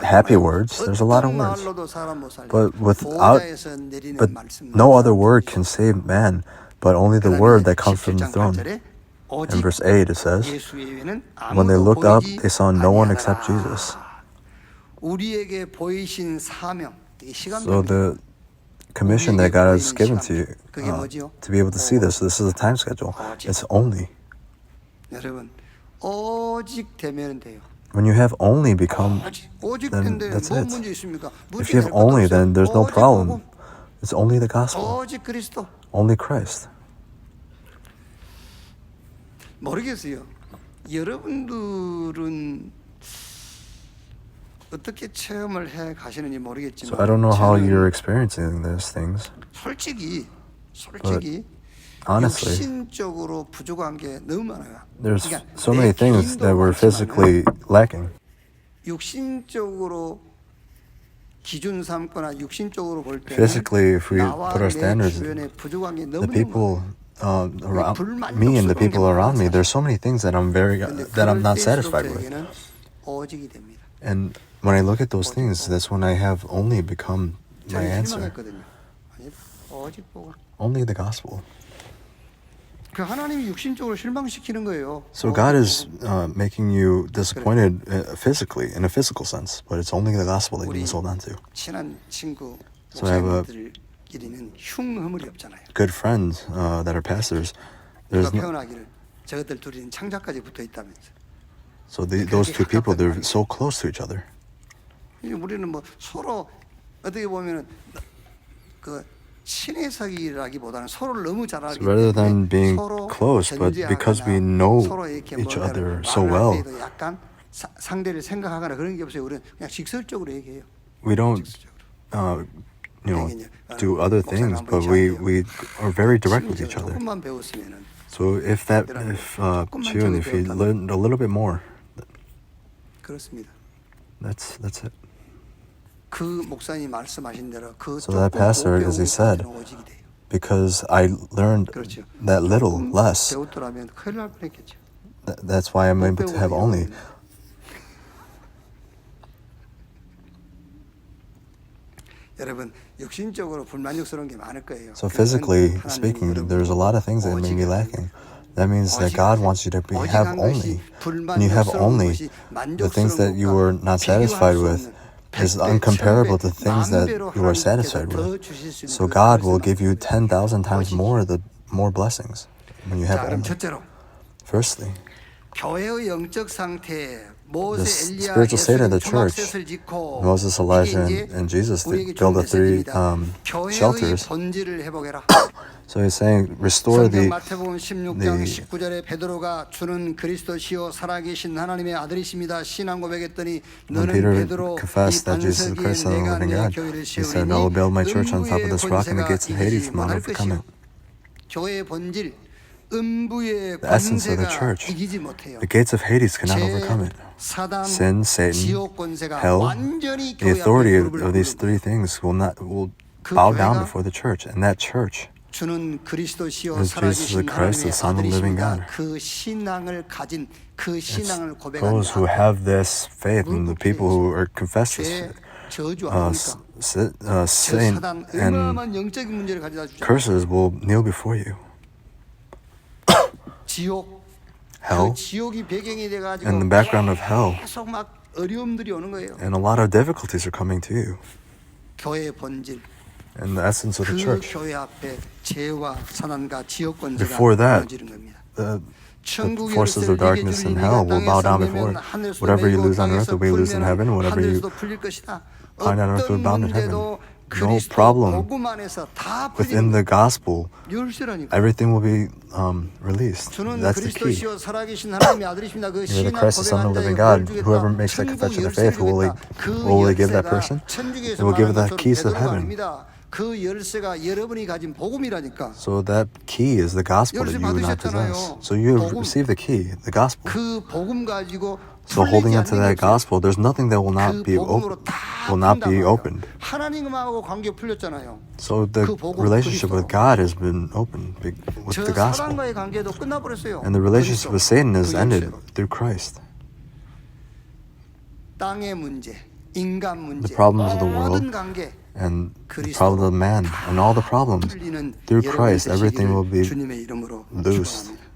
happy words. There's a lot of words. But no other word can save man, but only the word that comes from the throne. In verse 8 it says, when they looked up, they saw no one except Jesus. 우리에게 보이신 사명, So the commission that God has given to you to be able to see this is a time schedule. It's only. 여러분, 오직 되면 돼요. When you have only become, 오직 then 된데 that's 뭐 it. 문제 있습니까? If you have only, then there's no problem. It's only the gospel. 오직 그리스도. Only Christ. 모르겠어요. 여러분들은 어떻게 체험을 해 가시는지 모르겠지만 So I don't know how you're experiencing these things. 솔직히 Honestly, 육신적으로 부족한 게 너무 많아요. there's so many things that we're physically lacking. 육신적으로 기준 삼거나 육신적으로 볼 때 Physically, if we 나와 put our 내 standards, 주변에 부족한 게 the 너무 people around me and the people around me, there's so many things that I'm not satisfied with. 오직이 됩니다. And when I look at those things, that's when I have only become my answer. 실망했거든요. 아니, 오직 보고. Only the gospel. 그 하나님이 육신적으로 실망시키는 거예요. So God is making you disappointed physically, in a physical sense, but it's only the gospel that you must hold on to. 친한 친구 So I have 목사님들끼리는 흉허물이 없잖아요. good friends that are pastors. 누가 표현하기를 저것들 둘이는 창자까지 붙어 있다면서. So those two people, they're so close to each other. 우리는 뭐 서로 어떻게 보면은 그 친의 사귀라기보다는 서로를 너무 잘 알기 So rather than 때문에 being 서로 close, but because we know each other so well, 약간 상대를 생각하거나 그런 게 없어요. 우리는 그냥 직설적으로 얘기해요. we don't do other things, but we are very direct with each other. 조금만 배웠으면은 So if Chun, if he learned a little bit more, 그렇습니다. that's it. 그 목사님 말씀하신 대로 그 So that pastor, as he said, 오직이 돼요. because I learned 그렇죠. that little less, 배웠더라면 큰일 날 뻔했겠죠. that's why I'm able to have only. 여러분 육신적으로 불만족스러운 게 많을 거예요. So physically speaking, there's a lot of things that may be lacking. That means that God wants you to have only. When you have only, the things that you were not satisfied with is uncomparable to things that you are satisfied with. So God will give you 10,000 times more blessings when you have only. Firstly, 교회의 영적 상태 the spiritual state of the church, Moses, Elijah, and Jesus, they built the three shelters. So he's saying, restore the 마태복음 16장 19절에 베드로가 주는 그리스도시요 살아계신 하나님의 아들이십니다. 신앙 고백했더니 너는 베드로 이 반석에 내가 내 교회를 세우리니 build my church on top of this rock, and the gates of Hades will not 할 overcome 것이요. it. 교회의 본질 음부의 the essence of the 권세가 church. 이기지 못해요. The gates of Hades cannot overcome it. 사단, Sin, Satan, 지옥 권세가 hell, 완전히 the 교회 authority 앞에 무릎을 of these 꿇는 three things will 그 bow down 교회가 before the church, and that church 주는 그리스도시요 is Jesus the 살아계신 Christ, the 하나님의 Son of the living 아들이십니다. God. 그 신앙을 가진 그 신앙을 고백한 those who 자 have this faith and the people who are confess this 죄 저주 안 합니까? 저 sin 사단 and 어마어마한 영적인 문제를 가져다 주죠. curses will kneel before you. 지옥 Hell, 그 지옥이 배경이 돼 가지고 and the background of hell, 계속 막 어려움들이 오는 거예요. and a lot of difficulties are coming to you. 교회의 본질 And the essence of 그 the church. 교회 앞에 죄와 사단과 지옥 권세가 Before that, 무너지는 겁니다. The 천국의 forces of 열쇠를 darkness 네게 and 주리니 hell 네가 will bow down 땅에서 before 매면 it. 하늘에서도 Whatever you 매고 lose on earth 땅에서 will be loose in 풀면 heaven. Whatever you 하늘에서도 풀릴 것이다. bind on earth will 어떤 be bound in heaven. 문제도 No 그리스도 problem 복음 안에서 다 within 풀리는 the gospel, 열쇠라니까. everything will be released. 주는 That's the key. 그리스도시요 살아계신 하나님의 아들이십니다. 그 You're the 신앙 Christ, the Son of the living God. Whoever makes that confession of faith, will he give that person? It will give the keys of heaven. 그 열쇠가 여러분이 가진 복음이라니까. So that key is the gospel that 열쇠 you will not 받으셨잖아요. possess. So you have 복음. received the key, the gospel. 그 복음 가지고 So holding 풀리지 onto 않는 that 게 없어요. gospel, there's nothing that will not 그 be 복음으로 다 will not be 푼단 opened. 말이에요. 하나님하고 관계 풀렸잖아요. So the 그 복음 relationship with 그리스도. God has been opened with 저 the gospel. 사단과의 관계도 끝나버렸어요. And the relationship with Satan is 그 ended 열쇠로. through Christ. 땅의 문제, 인간 문제, The problems of the 모든 world 관계 and the problem of man and all the problems, 풀리는 through 여러분 Christ, everything will 되시기를 be 주님의 이름으로 loosed. 축원합니다.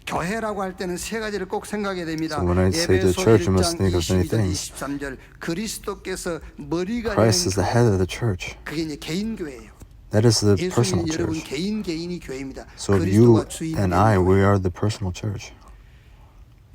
교회라고 할 때는 세 가지를 꼭 생각해야 됩니다. So when I say the 에베소 church, you 1장 must think of many 22절 things. 23절 그리스도께서 머리가 Christ is 되는 the head 교회. of the church. 그게 이제 개인 교회예요. That is the 예수 personal 믿는 여러분 church. 개인이 교회입니다. So you 그리스도가 주인이 and 되는 I, 교회. we are the personal church.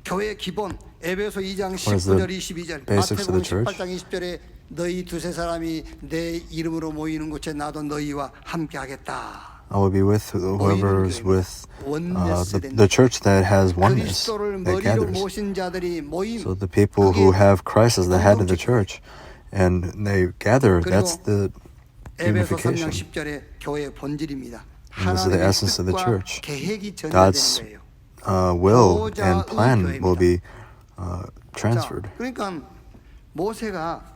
교회의 기본 에베소 2장 What is the 19절 22절 basics of 마태복음 the church? 18장 20절에 너희 두세 사람이 내 이름으로 모이는 곳에 나도 너희와 함께 하겠다. I will be with whoever is with the church that has oneness, 그리스도를 that 머리로 gathers. 모신 자들이 모임. So the people who have Christ as the head of the church and they gather, that's the 에베소 3장 unification. 10절의 교회의 본질입니다. And this is the 하나님의 essence of the 뜻과 church. 계획이 전달되는 God's 거예요. will 교자의 and plan will 교회입니다. be 자, transferred. 그러니까 모세가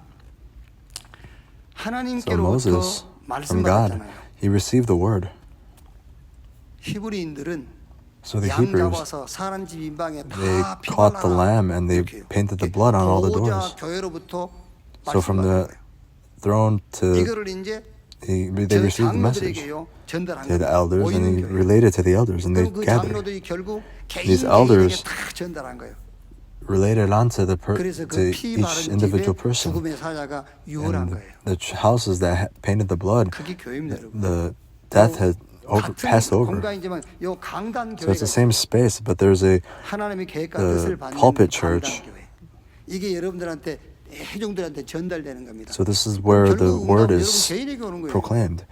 So 하나님께로부터 Moses, from God, 말씀받았잖아요. he received the word. 히브리인들은 So the 양 Hebrews, 잡아서 사람 집 인방에 they 다 caught the 피발라라. lamb and they 이렇게 해요. painted the blood on all the 보호자 doors. 교회로부터 So from 말씀받은 the 거예요. throne to 이거를 이제 they 저 received the message 장로들에게요 전달한 to the 거예요. elders, and 모이는 he 교회. related to the elders, and they 그리고 그 gathered, 장로들이 결국 These 개인에게 elders 다 전달한 거예요. related onto 그래서 to 그 피 each 바른 individual 집에 person. 죽음의 사자가 유월한 And 거예요. the houses that painted the blood, 그게 교회입니다, 여러분. the death had passed 같은 over. 공간이지만 요 강단 So it's 교회가 the same space, but there's a 하나님의 계획과 the 뜻을 받는 pulpit 강단 church. 교회. 이게 여러분들한테 회중들한테 전달되는 겁니다. so this is where the 결국 word 응답은 is 여러분 개인에게 오는 거예요. proclaimed,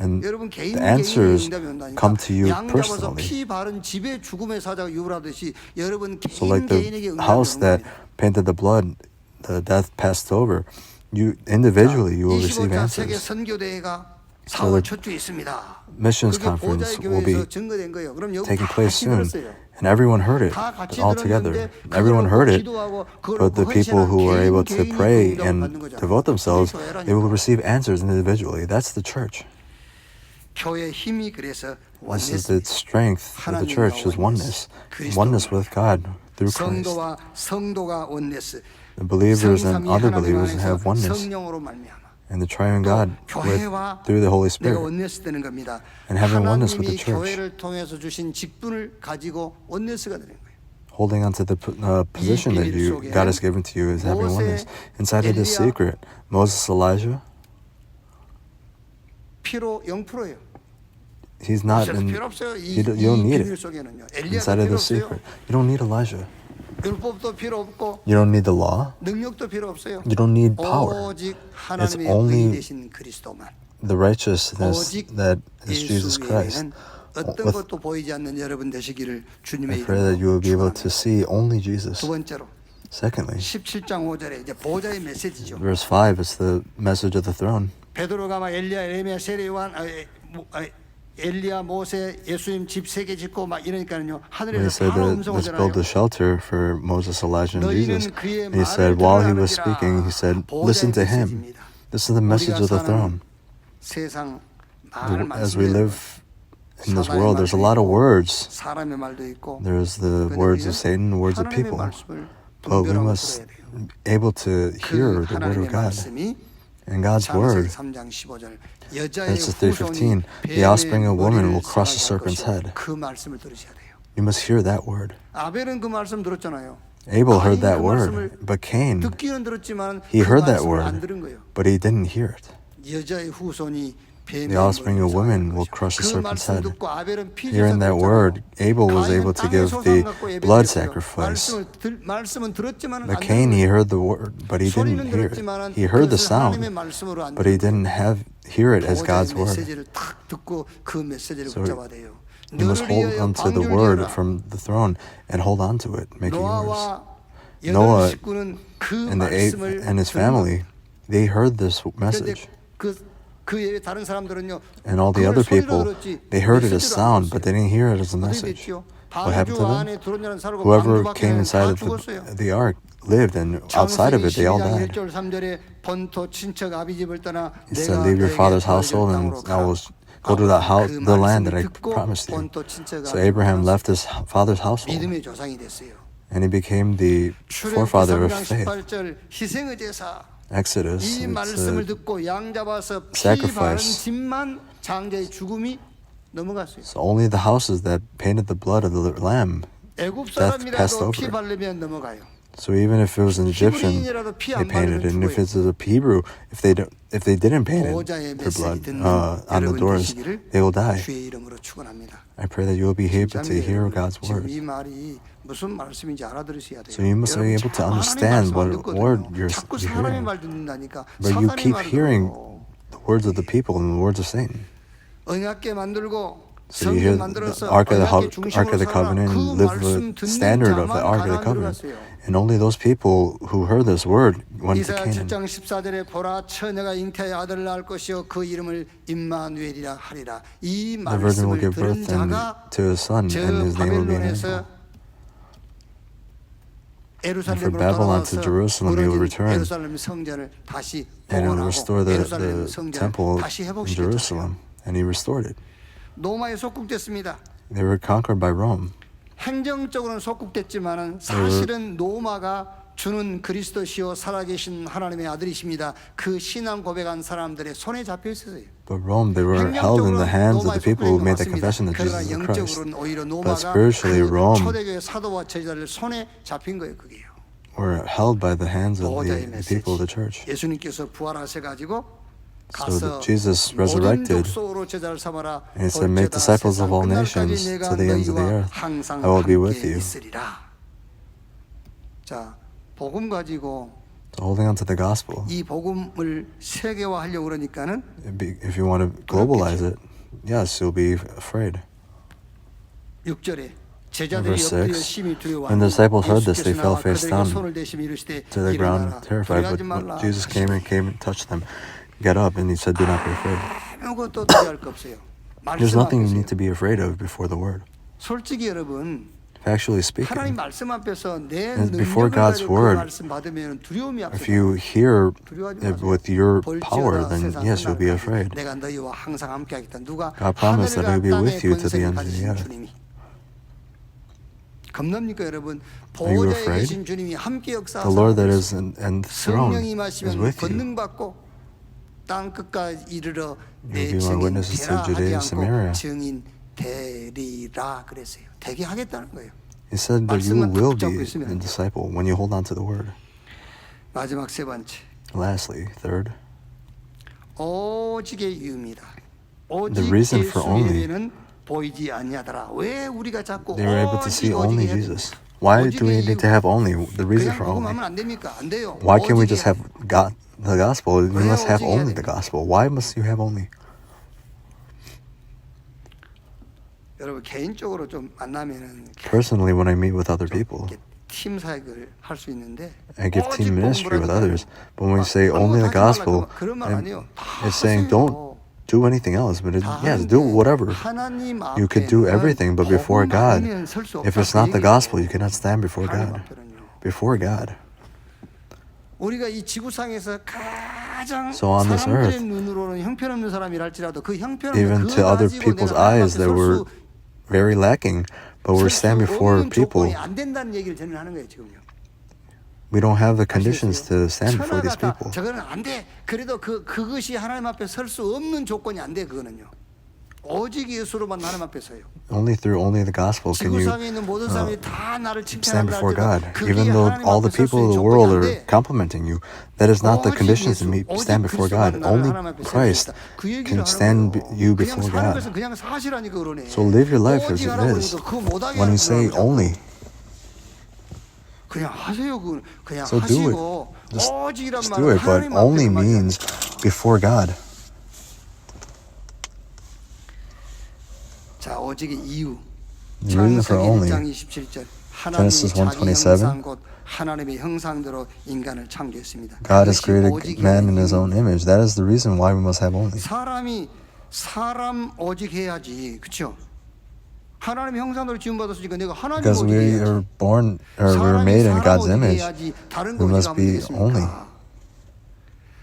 and 여러분 개인 the answers 응답이 온다니까. come to you 양 잡아서 personally. 피 바른 집에 죽음의 사자가 유월하듯이 여러분 So like 개인에게 the 응답이 house 오는 that 겁니다. painted the blood, the death passed over. You individually, you will receive 25차 세계 answers. 선교대회가 So 4월 the 첫 주에 있습니다. missions 그게 conference 보좌의 will be 교회에서 증거된 거예요. 그럼 여기 taking 다 place 같이 soon, 들었어요. and everyone heard it 다 같이 all together. 들었는데 Everyone heard it, 기도하고 그걸 but the people who were able to 개인이 pray 응답을 받는 and 거잖아요. devote themselves, 그게 they will 교회라니까. receive answers individually. That's the church. 교회의 힘이 그래서 This is the 원내스 strength of the church is oneness, oneness with God through Christ. 성도와 성도가 원내스 The believers and 성삼위 other 하나님 believers 안에서 have oneness, 성령으로 말미암아 and the triune God 교회와 through the Holy 내가 Spirit. 원내스 되는 겁니다. And having oneness with 하나님이 the church. 교회를 통해서 주신 직분을 가지고 원내스가 되는 거예요. Holding onto the position that God has given to you is having oneness. Inside of this secret, Moses, Elijah, 피로 0%예요. he's not 그래서 in. 필요 없어요. 이 You don't need 비밀 it. 속에는요. Inside 엘리야도 of 필요 the 없어요. secret, you don't need Elijah. 율법도 필요 없고 You don't need the law. 능력도 필요 없어요. You don't need power. 오직 하나님의 only 의 되신 그리스도만. The righteousness 오직 that is Jesus 예수 Christ. 외에는 어떤 With- 것도 보이지 않는 여러분 되시기를 I 주님의 pray that you will be able 이름으로 to see only Jesus. 두 번째로 Secondly, 17장 5절에 이제 보좌의 메시지죠. verse 5 is the message of the throne. 베드로가 막 엘리야, 에레미야, 세례 요한 엘리야 모세 예수님 집 3개 짓고 막 이러니까요. When he 하늘에서 said 바로 that, 음성을 let's build a 전하요. shelter for Moses, Elijah, and Jesus. 너희는 그의 And he 말을 said, while he was 들으라 speaking, he said, listen 보좌의 to him. 메시지입니다. This is the message of the throne. 세상 말 As we 많습니다. live in this world, there's a lot of words. 사람의 말도 있고 There's the words of Satan, the words of 하나님의 people. 말씀을 But we 분별하고 must 들어야 돼요. able to hear 그 the word 하나님의 of God. 말씀이 And God's word, 창세기 3장 15절 여자의 Genesis 후손이 3:15, the offspring of woman will 뱀의 crush the 머리를 serpent's 할 head. 것이요. 그 말씀을 들으셔야 돼요. You must hear that word. 아벨은 그 말씀 들었잖아요. Abel heard 가인이 that 그 word, 말씀을 but Cain, 듣기는 들었지만 he 그 heard that 말씀을 안 word, 들은 거예요. but he didn't hear it. 여자의 후손이 뱀의 The offspring of 머리를 woman 할 will 것이요. crush the 그 serpent's 말씀 head. 듣고 아벨은 피 Hearing that word, Abel was able to give the blood sacrifice. 말씀은 들었지만 But Cain, he heard the word, but he didn't hear it. He heard the sound, but he didn't hear it as God's word. 메시지를 탁 듣고 그 메시지를 So 붙잡아야 돼요. You must hold onto the word from the throne and hold on to it, make it yours. 노아와 Noah 여덟 식구는 그 And 말씀을 and his family, they heard this message. 그 외에 다른 사람들은요. And all the other people, they heard it as sound, but they didn't hear it as a message. What happened to them? Whoever came inside of the ark lived, and outside of it, they all died. He said, leave your father's household and I will go to the land that I promised you. So Abraham left his father's household, 믿음의 조상이 됐어요. and he became the forefather of 3장 faith. 18절 희생의 제사 Exodus, 이 it's 말씀을 a 듣고 양 잡아서 피 sacrifice. 바른 집만 장자의 죽음이 넘어갔어요. so only the houses that painted the blood of the lamb. 애굽 passed 사람이라도 피 over. 바르면 넘어가요. So even if it was an Egyptian, 히브리인이라도 피 they 안 painted it, and 바르면 if it's a Hebrew, if they didn't paint 보호자의 their blood 메시지 듣는 on the 여러분 doors, 되시기를 they will die. 주의 이름으로 축원합니다. I pray that you will be able to hear God's 지금 word. 이 말이 무슨 말씀인지 알아들으셔야 돼요. So you must be able to understand what word you're 자꾸 사람의 hearing. 말 듣는다니까. But you 사탄의 keep 말을 hearing 들어. the words of the people and the words of Satan. 언약궤 만들고 So you hear 성전 만들어서 the Ark of 언약궤 the 중심으로 살아라. Covenant 그 and live 말씀 the 듣는 standard of the 자만 Ark of the 가나안 Covenant. 들어갔어요. And only those people who heard this word went to 이사야 Canaan. 7장 14절에 보라 처녀가 잉태하여 아들을 낳을 것이요 그 이름을 임마누엘이라 하리라. 이 The virgin will 말씀을 give 들은 birth 자가 to a son, 저 and his name will be 바벨론에서 Emmanuel. And from 예루살렘으로 Babylon to 돌아와서 Jerusalem he will 무너진 return, 예루살렘 성전을 다시 and he will 복원하고 restore 예루살렘 the 성전을 temple 다시 in 회복시켰어요. Jerusalem. And he restored it. 로마에 속국됐습니다. They were conquered by Rome. 행정적으로는 속국됐지만은 사실은 로마가 주는 그리스도시요 살아계신 하나님의 아들이십니다. 그 신앙 고백한 사람들의 손에 잡혀 있었어요. But Rome, they were held in the hands of the people who made the confession that 그러나 Jesus is the Christ. 영적으로는 오히려 But 노마가 spiritually, 그 Rome 초대교회 사도와 제자들 손에 잡힌 거예요. 그게요. were held by the hands of 보호자의 the 메시지. people of the church. 예수님께서 부활하셔가지고 So 가서 Jesus 모든 resurrected, 족속으로 제자를 삼아라. and he said, make disciples of all nations to the ends of the earth. I will be with you. 자, 복음 가지고 So holding on to the gospel. 이 복음을 세계화하려고 그러니까는 If you want to globalize it, yes, you'll be afraid. 6절에 제자들이 Verse 엎드려 6, 심히 두려워하니 when the disciples heard this, they 예수께서 fell 나와 face 그들에게 down 손을 대시며 이르시되 to the ground, 일어나라 terrified. But 두려워하지 말라 when Jesus came and touched them, get up, and he said, do not be afraid. 아무것도 두려워할 거 없어요. There's 말씀 nothing you 앞에서요. need to be afraid of before the word. 솔직히 여러분 Factually 하나님 speaking, 말씀 앞에서 내 And before 능력을 God's 가지고 그 word, 말씀 받으면 두려움이 if 앞서요. you hear 두려워하지 it 마세요. with your 볼지어다 power, then 세상 yes, you'll be 끝날까지 afraid. 내가 너희와 항상 함께하겠다. 누가 God promised that He will be 하늘과 with you 땅의 to the 권세를 end of the 가지신 earth. 주님이 겁납니까 여러분? Are you 보호자에 afraid? 계신 주님이 함께 역사하사 The Lord that is in the throne 성령이 is 마시면 with you. 권능 받고 땅 끝까지 이르러 내 You'll be my 증인 witnesses to 되라 하지 Judea and Samaria. 않고 증인 되리라 그랬어요. 되게 하겠다는 거예요. He said that you 말씀만 will 딱 be 붙잡고 있으면 a 안 돼요. disciple when you hold on to the word. 마지막 세 번째 Lastly, third, 오직의 이유입니다. 오직 The reason for 예수 only. 외에는 보이지 아니하더라. 왜 우리가 자꾸 they were able to see only 해야 Jesus. 됩니까? Why do we 오직의 need to 이유. have only? The reason 그냥 for only. 복음하면 안 됩니까? 안 돼요. Why can't we 오직의 just have God, the gospel? We 왜 must have 오직 해야 only the 됩니까? gospel. Why must you have only? 여러분 개인적으로 좀 만나면은 Personally, when I meet with other people, 이렇게 팀 사역을 할 수 있는데 I give 오직 team ministry with 복음을 others. But when we say 아무것도 only the 하지 말라, gospel, 그런 말 아니에요. 다 it's saying 하세요. don't do anything else, but 다 yes, do 하는데 whatever. 하나님 You could do 앞에는 everything, but before 복음 God, 아니면 설수 if 없다. it's not the 그 gospel, 얘기예요. you cannot stand before 하나님 God. 앞에는요. Before God. 우리가 이 지구상에서 가장 So on this 사람들의 earth, 눈으로는 형편없는 사람이랄지라도 그 형편없는 even 그거 to other 가지고 people's 내가 하나님 eyes, 앞에 they were very lacking, but we're stand before people. 조건이 안 된다는 얘기를 저는 하는 거예요 지금요. We don't have the conditions 아시겠어요? to stand before these 천하가 다 people. 저거는 안 돼. 그래도 그것이 하나님 앞에 설 수 없는 조건이 안 돼. 그거는요. 오직 예수로만 하나님 앞에 서요. Only through only the gospel can you 지구상에 있는 모든 사람이 다 나를 stand 칭찬한다 before God. 할지라도 Even 그게 though 하나님 all the 앞에 설 수 people of 있는 the world 조건이 안 are 돼. complimenting you, that is not the 오직 conditions to 예수, 오직 stand before God. 그리스도만 Only 하나님 앞에 설 수 Christ 있다. 그 얘기를 can 하는 stand 거예요. you 그냥 before 사는 것은 God. 그냥 사실하니까 그러네. So live your life as 오직 it 하라고 is. 그러니까 그거 못하게 When you 하는 say 거라고. only, 그냥 하세요. 그냥 So do it. 하시고 Just 오직이란 do 말은 it, but 하나님 only 앞에 means before God. 자, 오직의 이유. The reason for 창세기 only. 1장 27절. 하나님이 Genesis 자기 1:27. 형상 곧 하나님의 형상대로 인간을 창조했습니다. God has 그것이 created 오직의 man in his 이유. own image. That is the reason why we must have only. 사람 오직 해야지, 그렇죠? 하나님의 형상대로 지음받았으니까 내가 하나님 Because 오직 we 해야지. are born, or we were 사람이 made in 사람 God's 오직 image, 해야지. 다른 we 거 must 오직 하면 be 되겠습니까? only.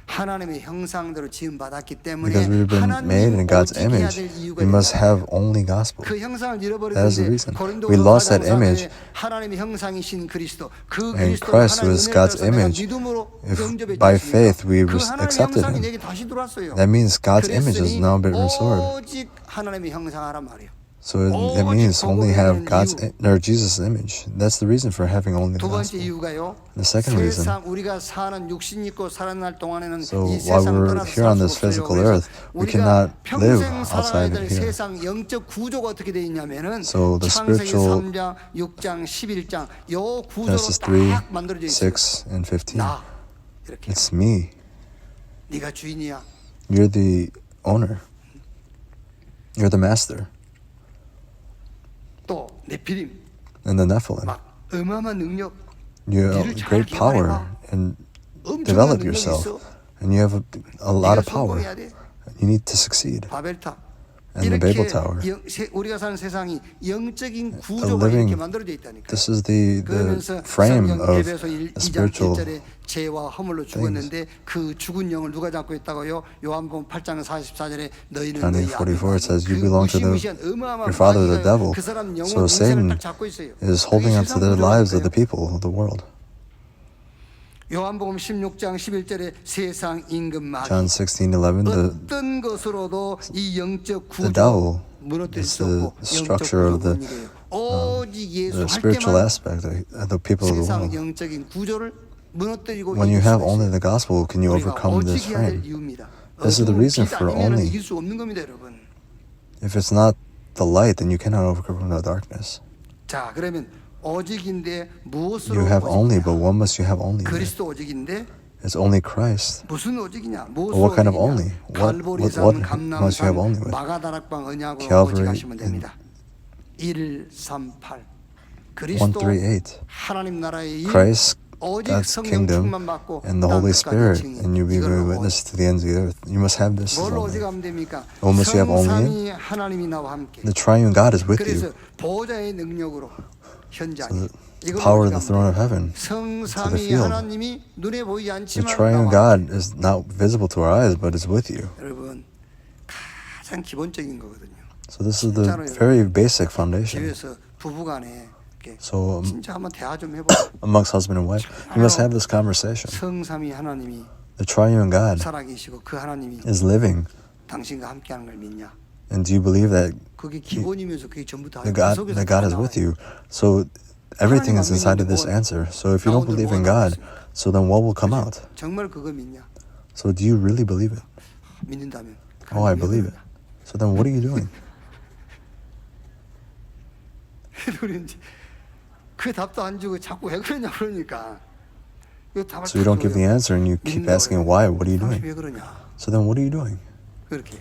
하나님의 형상대로 지음받았기 때문에 Because we've been made in 하나님 God's 오직 해야 image, 될 이유가 we must 있다. have only gospel. 그 형상을 That is the 잃어버렸는데 reason. 고린도후서 We lost 4장 that image. 4절에 하나님의 형상이신 그리스도 그 And 그리스도가 Christ 하나님의 was 은혜를 God's 따라서 내가 image. 믿음으로 If 영접해 by 주었으니까 faith we 그 하나님의 accepted 형상이 him, 내게 다시 들어왔어요. that means God's image has 그랬으니 now been restored. 오직 하나님의 형상하란 말이에요. So that means only have God's or Jesus' image. That's the reason for having only the 두 번째 gospel. 이유가요. The second reason. 세상 우리가 사는 육신 있고 살아날 동안에는 So 이 while 세상을 we're 떠나서 here 살 on 수 this 없어요. physical 그래서 earth, we 우리가 cannot live 평생 살아야 outside 될 of here. 세상 영적 구조가 어떻게 되어 있냐면은 So the 창세기 spiritual 3장, 6장, 11장 요 구조로 Genesis 3, 딱 만들어져 있어요. 6, and 15. 나 이렇게 It's me. 네가 주인이야. You're the owner. You're the master. 또 네피림 And the Nephilim. 막 어마어마한 능력, You have 일을 잘 great power and 엄청난 develop 능력이 yourself. 있어. And you have a lot 네가 of power. 성공해야 돼. You need to succeed. 바벨탑. And the 이렇게 Babel Tower. 우리가 사는 세상이 영적인 구조가 living- 이렇게 만들어져 있다니까. This is the 그러면서 frame 성경 of 에베소 a 2장 spiritual 1절에 죄와 허물로 죽었는데 그 죽은 영을 누가 잡고 있다고요? 요한복음 8장 44절에 너희는 John 너희 8:44 it says, 그 "You belong to 무시무시한 어마어마한 your father, the 마귀가 devil." 그 사람 영혼 So 인생을 Satan 딱 잡고 있어요. is holding 그게 on to 세상 the 구조라는 lives of the 거예요. people of the world. 요한복음 16장 11절에 세상 임금 마귀 John 16:11, 어떤 것으로도 이 영적 the 구조 devil 무너뜨릴 is 수 the 없고 영적 structure of 구조 the, 원리예요. 오직 예수 the 할 spiritual 때만 aspect of the people of the 세상 world. 영적인 구조를 무너뜨리고 When you 이길 have 수가 only 있어요. the gospel, can you 우리가 overcome this 오직 해야 될 frame? 이유입니다. This is the reason 빛 for 아니면 only. 이길 수 없는 겁니다, 여러분. If it's not the light, then you cannot overcome the darkness. 자, 그러면 오직인데 무엇으로 You have only, but 오직이냐? what must you have only? 그리스도 오직인데 It's only Christ. 무슨 오직이냐? 무엇으로 What kind of 오직이냐? only? What 갈보리산, must you have only 감람산, with? 마가다락방 언약으로 Calvary 오직하시면 됩니다. 138 그리스도 138. 하나님 나라의 일 Christ, 오직 God's 성령 kingdom, 충만 받고 and the Holy 땅 끝까지 Spirit, 증인. and you be 이걸로 a witness to the ends of the earth. You must have this. 뭘로 Only. 오직하면 됩니까? What must you have only? 성삼위 하나님이 나와 함께. The triune God is with 그래서 you. 보호자의 능력으로 현장에 The power of the throne of heaven. 성삼위 field. 하나님이 눈에 보이지 The 않지만 triune 나와 God is not visible to our eyes, but is with you. 여러분 가장 기본적인 거거든요. So this is the 진짜로 very basic foundation. 집에서 부부간에 이렇게 So 진짜 한번 대화 좀 해보세요. amongst husband and wife, you must have this conversation. 성삼위 하나님이 The triune God 살아계시고 그 하나님이 is living, 당신과 함께하는 걸 믿냐? and do you believe that 그게 기본이면서 그게 전부 다 the 그 God 속에서 is 다 with 나와요. you? So everything is inside of this answer. So if you don't believe in God, so then what will come out? 정말 그거 믿냐? So do you really believe it? 믿는다면. Oh, I believe it. So then what are you doing? 그런지 그 답도 안 주고 자꾸 왜 그러냐 그러니까. 그 답을 So you don't give the answer and you keep asking why. What are you doing? 왜 그러냐? So then what are you doing? 그렇게.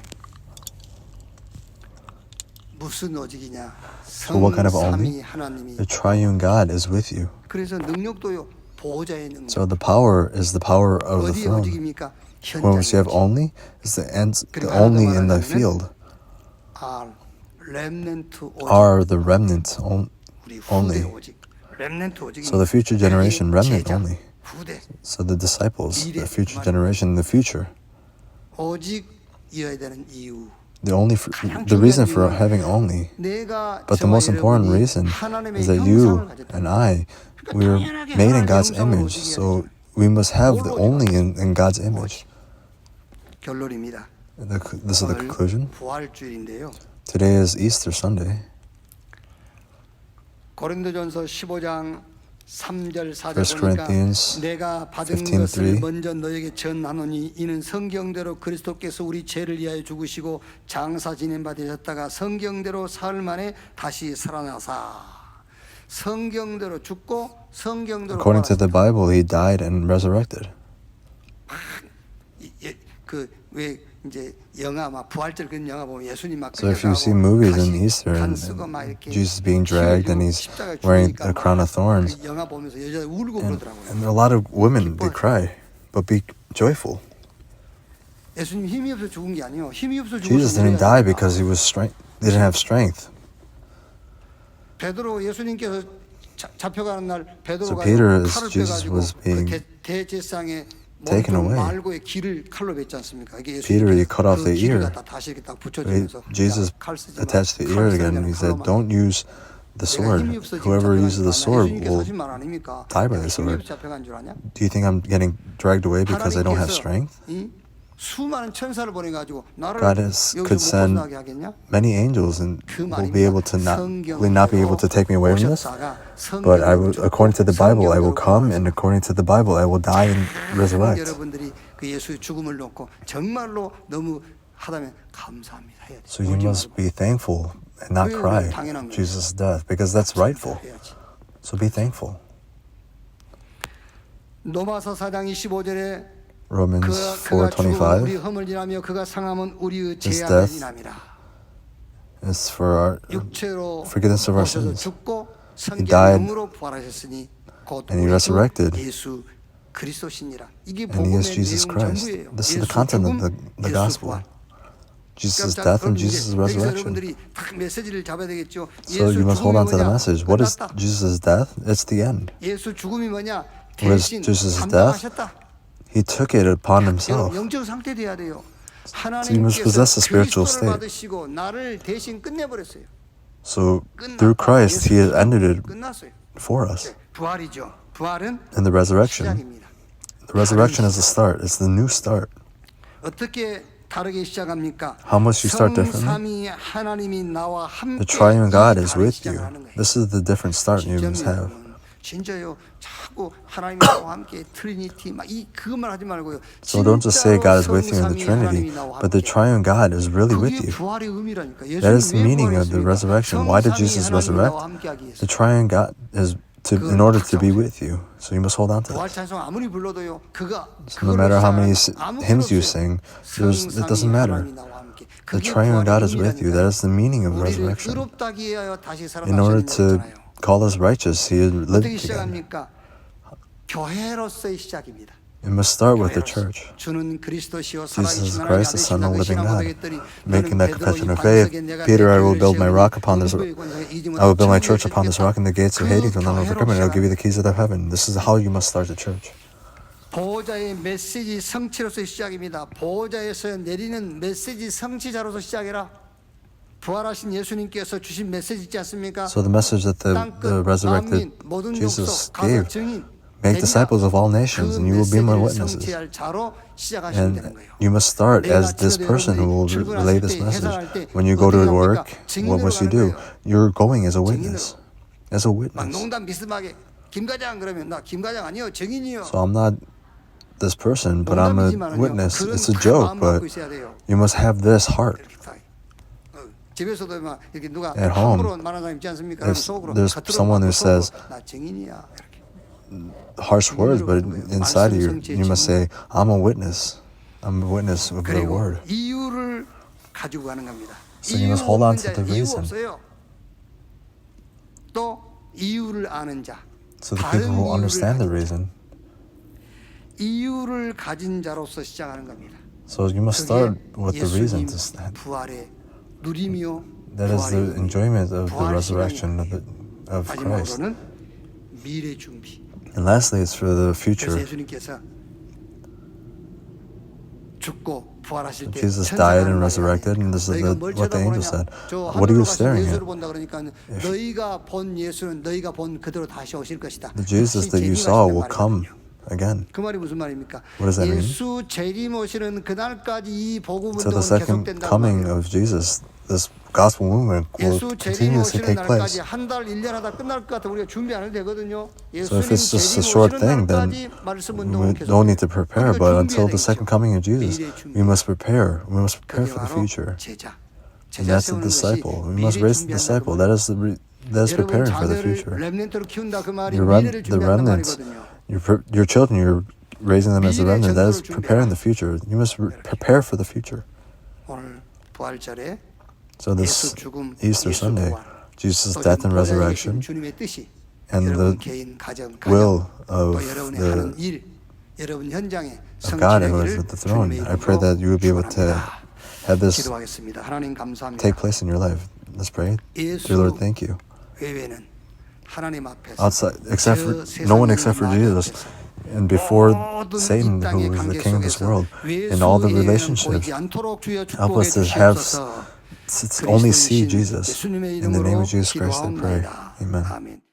무슨 오직이냐? So what kind of only? 성삼위 하나님이. The triune God is with you. 그래서 능력도요 보호자의 능력. So the power is the power of the 어디 throne. 오직입니까? When we have only, it's the only in the field are the remnant only. So the future generation, remnant only. So the disciples, the future generation, the future. The reason for having only, but the most important reason is that you and I, we are made in God's image, so we must have the only in God's image. This is the conclusion. Today is Easter Sunday. 고린도전서 15장 3절 4절 1 보니까 Corinthians 내가 받은 것을 15:3. 먼저 너에게 전하노니 이는 성경대로 그리스도께서 우리 죄를 위하여 죽으시고 장사 지낸 바 되셨다가 성경대로 사흘 만에 다시 살아나사 성경대로 죽고 성경대로 According to the Bible, he died and resurrected. 그왜 이제 영화 막 부활절 그런 영화 보면 예수님 막 So if you see movies in Easter and Jesus being dragged and he's wearing a crown of thorns, 영화 보면서 여자 울고 그러더라고요. and a lot of women, they cry, but be joyful. 예수님 힘이 없어 죽은 게 아니에요. 힘이 없어 Jesus 죽어서 didn't die because he didn't have strength. 베드로 예수님께서 잡혀가는 날 So 베드로가 Peter, as 칼을 Jesus 빼가지고 was being 그 대제사장의 taken away, 말고의 길을 칼로 뱉지 않습니까? 이게 Peter, he cut off 그 the 길을 ear. 갖다 다시 이렇게 딱 붙여주면서 Jesus 칼 쓰지 마. attached the 칼 ear 쓰지 again. 않으면 He said, 칼로만 don't use the 내가 sword. 힘이 없어 지금 Whoever uses the 잡혀간 sword 예수님께서 will 하신 말 아닙니까? die by 내가 the 힘이 sword. 없어 잡혀간 줄 아냐? Do you think I'm getting dragged away because I don't have 하나님께서 strength? 이 수많은 천사를 보내가지고 나를 God 여기서 could 못 send 벗어나게 하겠냐? many angels and 그 will be able to will not be able to take me away from this. 오셨다가 But according to the Bible, I will 성경대로 come, and according to the Bible, I will die and resurrect. 여러분들이 그 예수의 죽음을 놓고 정말로 너무 하다면 감사합니다 해야 돼. So you must be thankful and not cry Jesus' death, because that's rightful. 해야지. So be thankful. 로마서 4장 25절에 Romans 그가 죽음은 우리 4:25 허물 인하며 그가 상함은 우리의 His 죄악을 death 인함이라. is for our 육체로 forgiveness of our 오셔서 sins. 죽고 He died 성경으로 부활하셨으니 곧 and he 우리 주 resurrected. 예수 그리스도시니라. 이게 And he 복음의 is Jesus 내용 Christ. 전부예요. This is the 예수 content 죽음, of the 예수 gospel. 부활. Jesus' death and Jesus' 여기서 resurrection. 여러분들이 딱 메시지를 잡아야 되겠죠. So 예수 you must 죽음이 hold on to the 뭐냐? message. What is 끝났다. Jesus' death? It's the end. 예수 죽음이 뭐냐? What is 대신 Jesus' death? 감당하셨다. He took it upon himself. 여러분 영적 상태 돼야 돼요. you must possess a spiritual 그리스도를 state. 받으시고 나를 대신 끝내버렸어요. So through Christ, he has ended it 끝났어요. for us. 부활이죠. 부활은 And the resurrection. 시작입니다. The resurrection is the start. It's the new start. 어떻게 다르게 시작합니까? How must you start differently? 성삼위 하나님이 나와 함께 The triune God is 다른 with you. 시작을 하는 거예요. This is the different start you must have. 진짜요. 자꾸 하나님이 나와 함께 트리니티 막 이 그것만 하지 말고요. So don't just say God is with you in the 성삼위 Trinity, 하나님이 나와 but the 함께. triune God is really with 그게 you. 부활의 의미라니까. That is the 예수님이 왜 meaning of the 부활했습니까? resurrection. Why did 성삼위 Jesus 하나님이 resurrect? 나와 함께하기 위해서. The triune God is in order to be with you. So you must hold on to 부활 that. 찬송 아무리 불러도요. 그가 So no matter how many hymns you 아무 sing, it doesn't matter. The triune God is with you. That is the meaning of 우리를 resurrection. 의롭다기 위하여 다시 In order 살아나셨는 to 거잖아요. call us righteous, he lived 어떻게 again. 시작합니까? 교회로서의 시작입니다. It must start with the church. 주는 그리스도시요 Jesus 살아계신 하나님의 Christ, the Son of the living God. 아들이시라고 Making that 너는 confession of 베드로의 faith, 반석에 내가 Peter, 내 I will 교회를 build my rock 세우리니 upon this. 너희 권세가 이름으로 I will build my 천국을 church upon this rock, and the gates of Hades will not overcome it. I'll give you the keys of heaven. This is how you must start the church. 보호자의 메시지 성취로서의 시작입니다. 보호자에서 내리는 메시지 성취자로서 시작해라. 부활하신 예수님께서 주신 메시지 있지 않습니까? So the message that the resurrected 모든 Jesus 족속, 가서 gave, 증인, make disciples of all nations, and you will be my witnesses. 성취할 자로 시작하시면 되는 And 거예요. you must start as this person who will relay this message. When you go to work, what must you do? You're going as a witness. As a 막 witness. 농담 비스하게 김 과장 그러면 나 김 과장 아니요 증인이요. So I'm not this person, but I'm a witness. It's a joke, but you must have this heart. 집에서도 막 이렇게 누가 At home, 함부로 말하는 사람 있지 않습니까? 그럼 if 속으로 there's 겉으로 someone who 막 says 나 증인이야 이렇게. harsh words, but inside of you must say, I'm a witness. I'm a witness of the 그리고 word. 이유를 가지고 가는 겁니다. So you must hold on to the 이유 reason. 없어요. 또 이유를 아는 자. So the 다른 people who 이유를 understand the 가지고 reason, 이유를 가진 자로서 시작하는 겁니다. So you must start with the reason to stand. 부활의 누리며 That is the 부활의 enjoyment of the 부활 resurrection of Christ. 마지막으로는 미래 준비. And lastly, it's for the 그래서 future. 예수님께서 죽고 부활하실 때 Jesus died and resurrected, and this is what the angel said. What are you staring at? 본다 그러니까 너희가 본 예수는 너희가 본 그대로 다시 오실 것이다. The Jesus that you saw will come again. 그 말이 무슨 말입니까? What does that mean? 예수 재림 오시는 그날까지 이 복음 So the 운동은 second 계속된다고 coming 말이에요. of Jesus, this gospel movement will 예수 재림 continuously 오시는 take place. 날까지 한 달, 1년 하다 끝날 것 같아 우리가 준비 안 해도 되거든요. So 예수님 if it's just a 재림 short 오시는 thing, then 날까지 말씀 we 운동은 don't need to prepare. 우리가 But 준비해야 until the 되겠죠. second coming of Jesus, 미래 준비. we must prepare. We must prepare 그게 for the 바로 future. 제자. And 제자 that's the 세우는 것이 disciple. We must 미래 raise the 준비한다는 disciple. 거예요. That is 여러분 preparing for the 자녀를 future. 렘넌트로 키운다 그 말이 Your, 미래를 the 준비한다는 remnants, 말이거든요. your children, you're raising them as a 미래 remnant. That is 전도를 preparing the future. You must prepare for the future. 오늘 부활절에 So 예수 this 죽음, Easter 예수 Sunday, 부활, Jesus' 또 death and 보좌에 resurrection, 계신 주님의 뜻이 and 여러분 the 개인 가정, will 또 of 여러분이 the 하는 일, 여러분 현장에 of God who is 성취되기를 at the throne. 주님의 I pray 이름으로 that you will be able to 축원합니다. have this 기도하겠습니다. 하나님 감사합니다. take place in your life. Let's pray. 예수 Dear Lord, thank you. 외에는 하나님 앞에서 Outside, except 저 for 세상의 no one except for 마귀 Jesus, 앞에서 and before 모든 Satan, 이 땅의 who is the 관계 king of this 속에서 world, in 예수 all the 외에는 relationships, 보이지 않도록 주여 help 축복해 us to have 주시옵소서. only see 그리스도이신 Jesus. 예수님의 In the name 이름으로 of Jesus Christ, I pray. 기도하옵나이다. Amen. 아멘.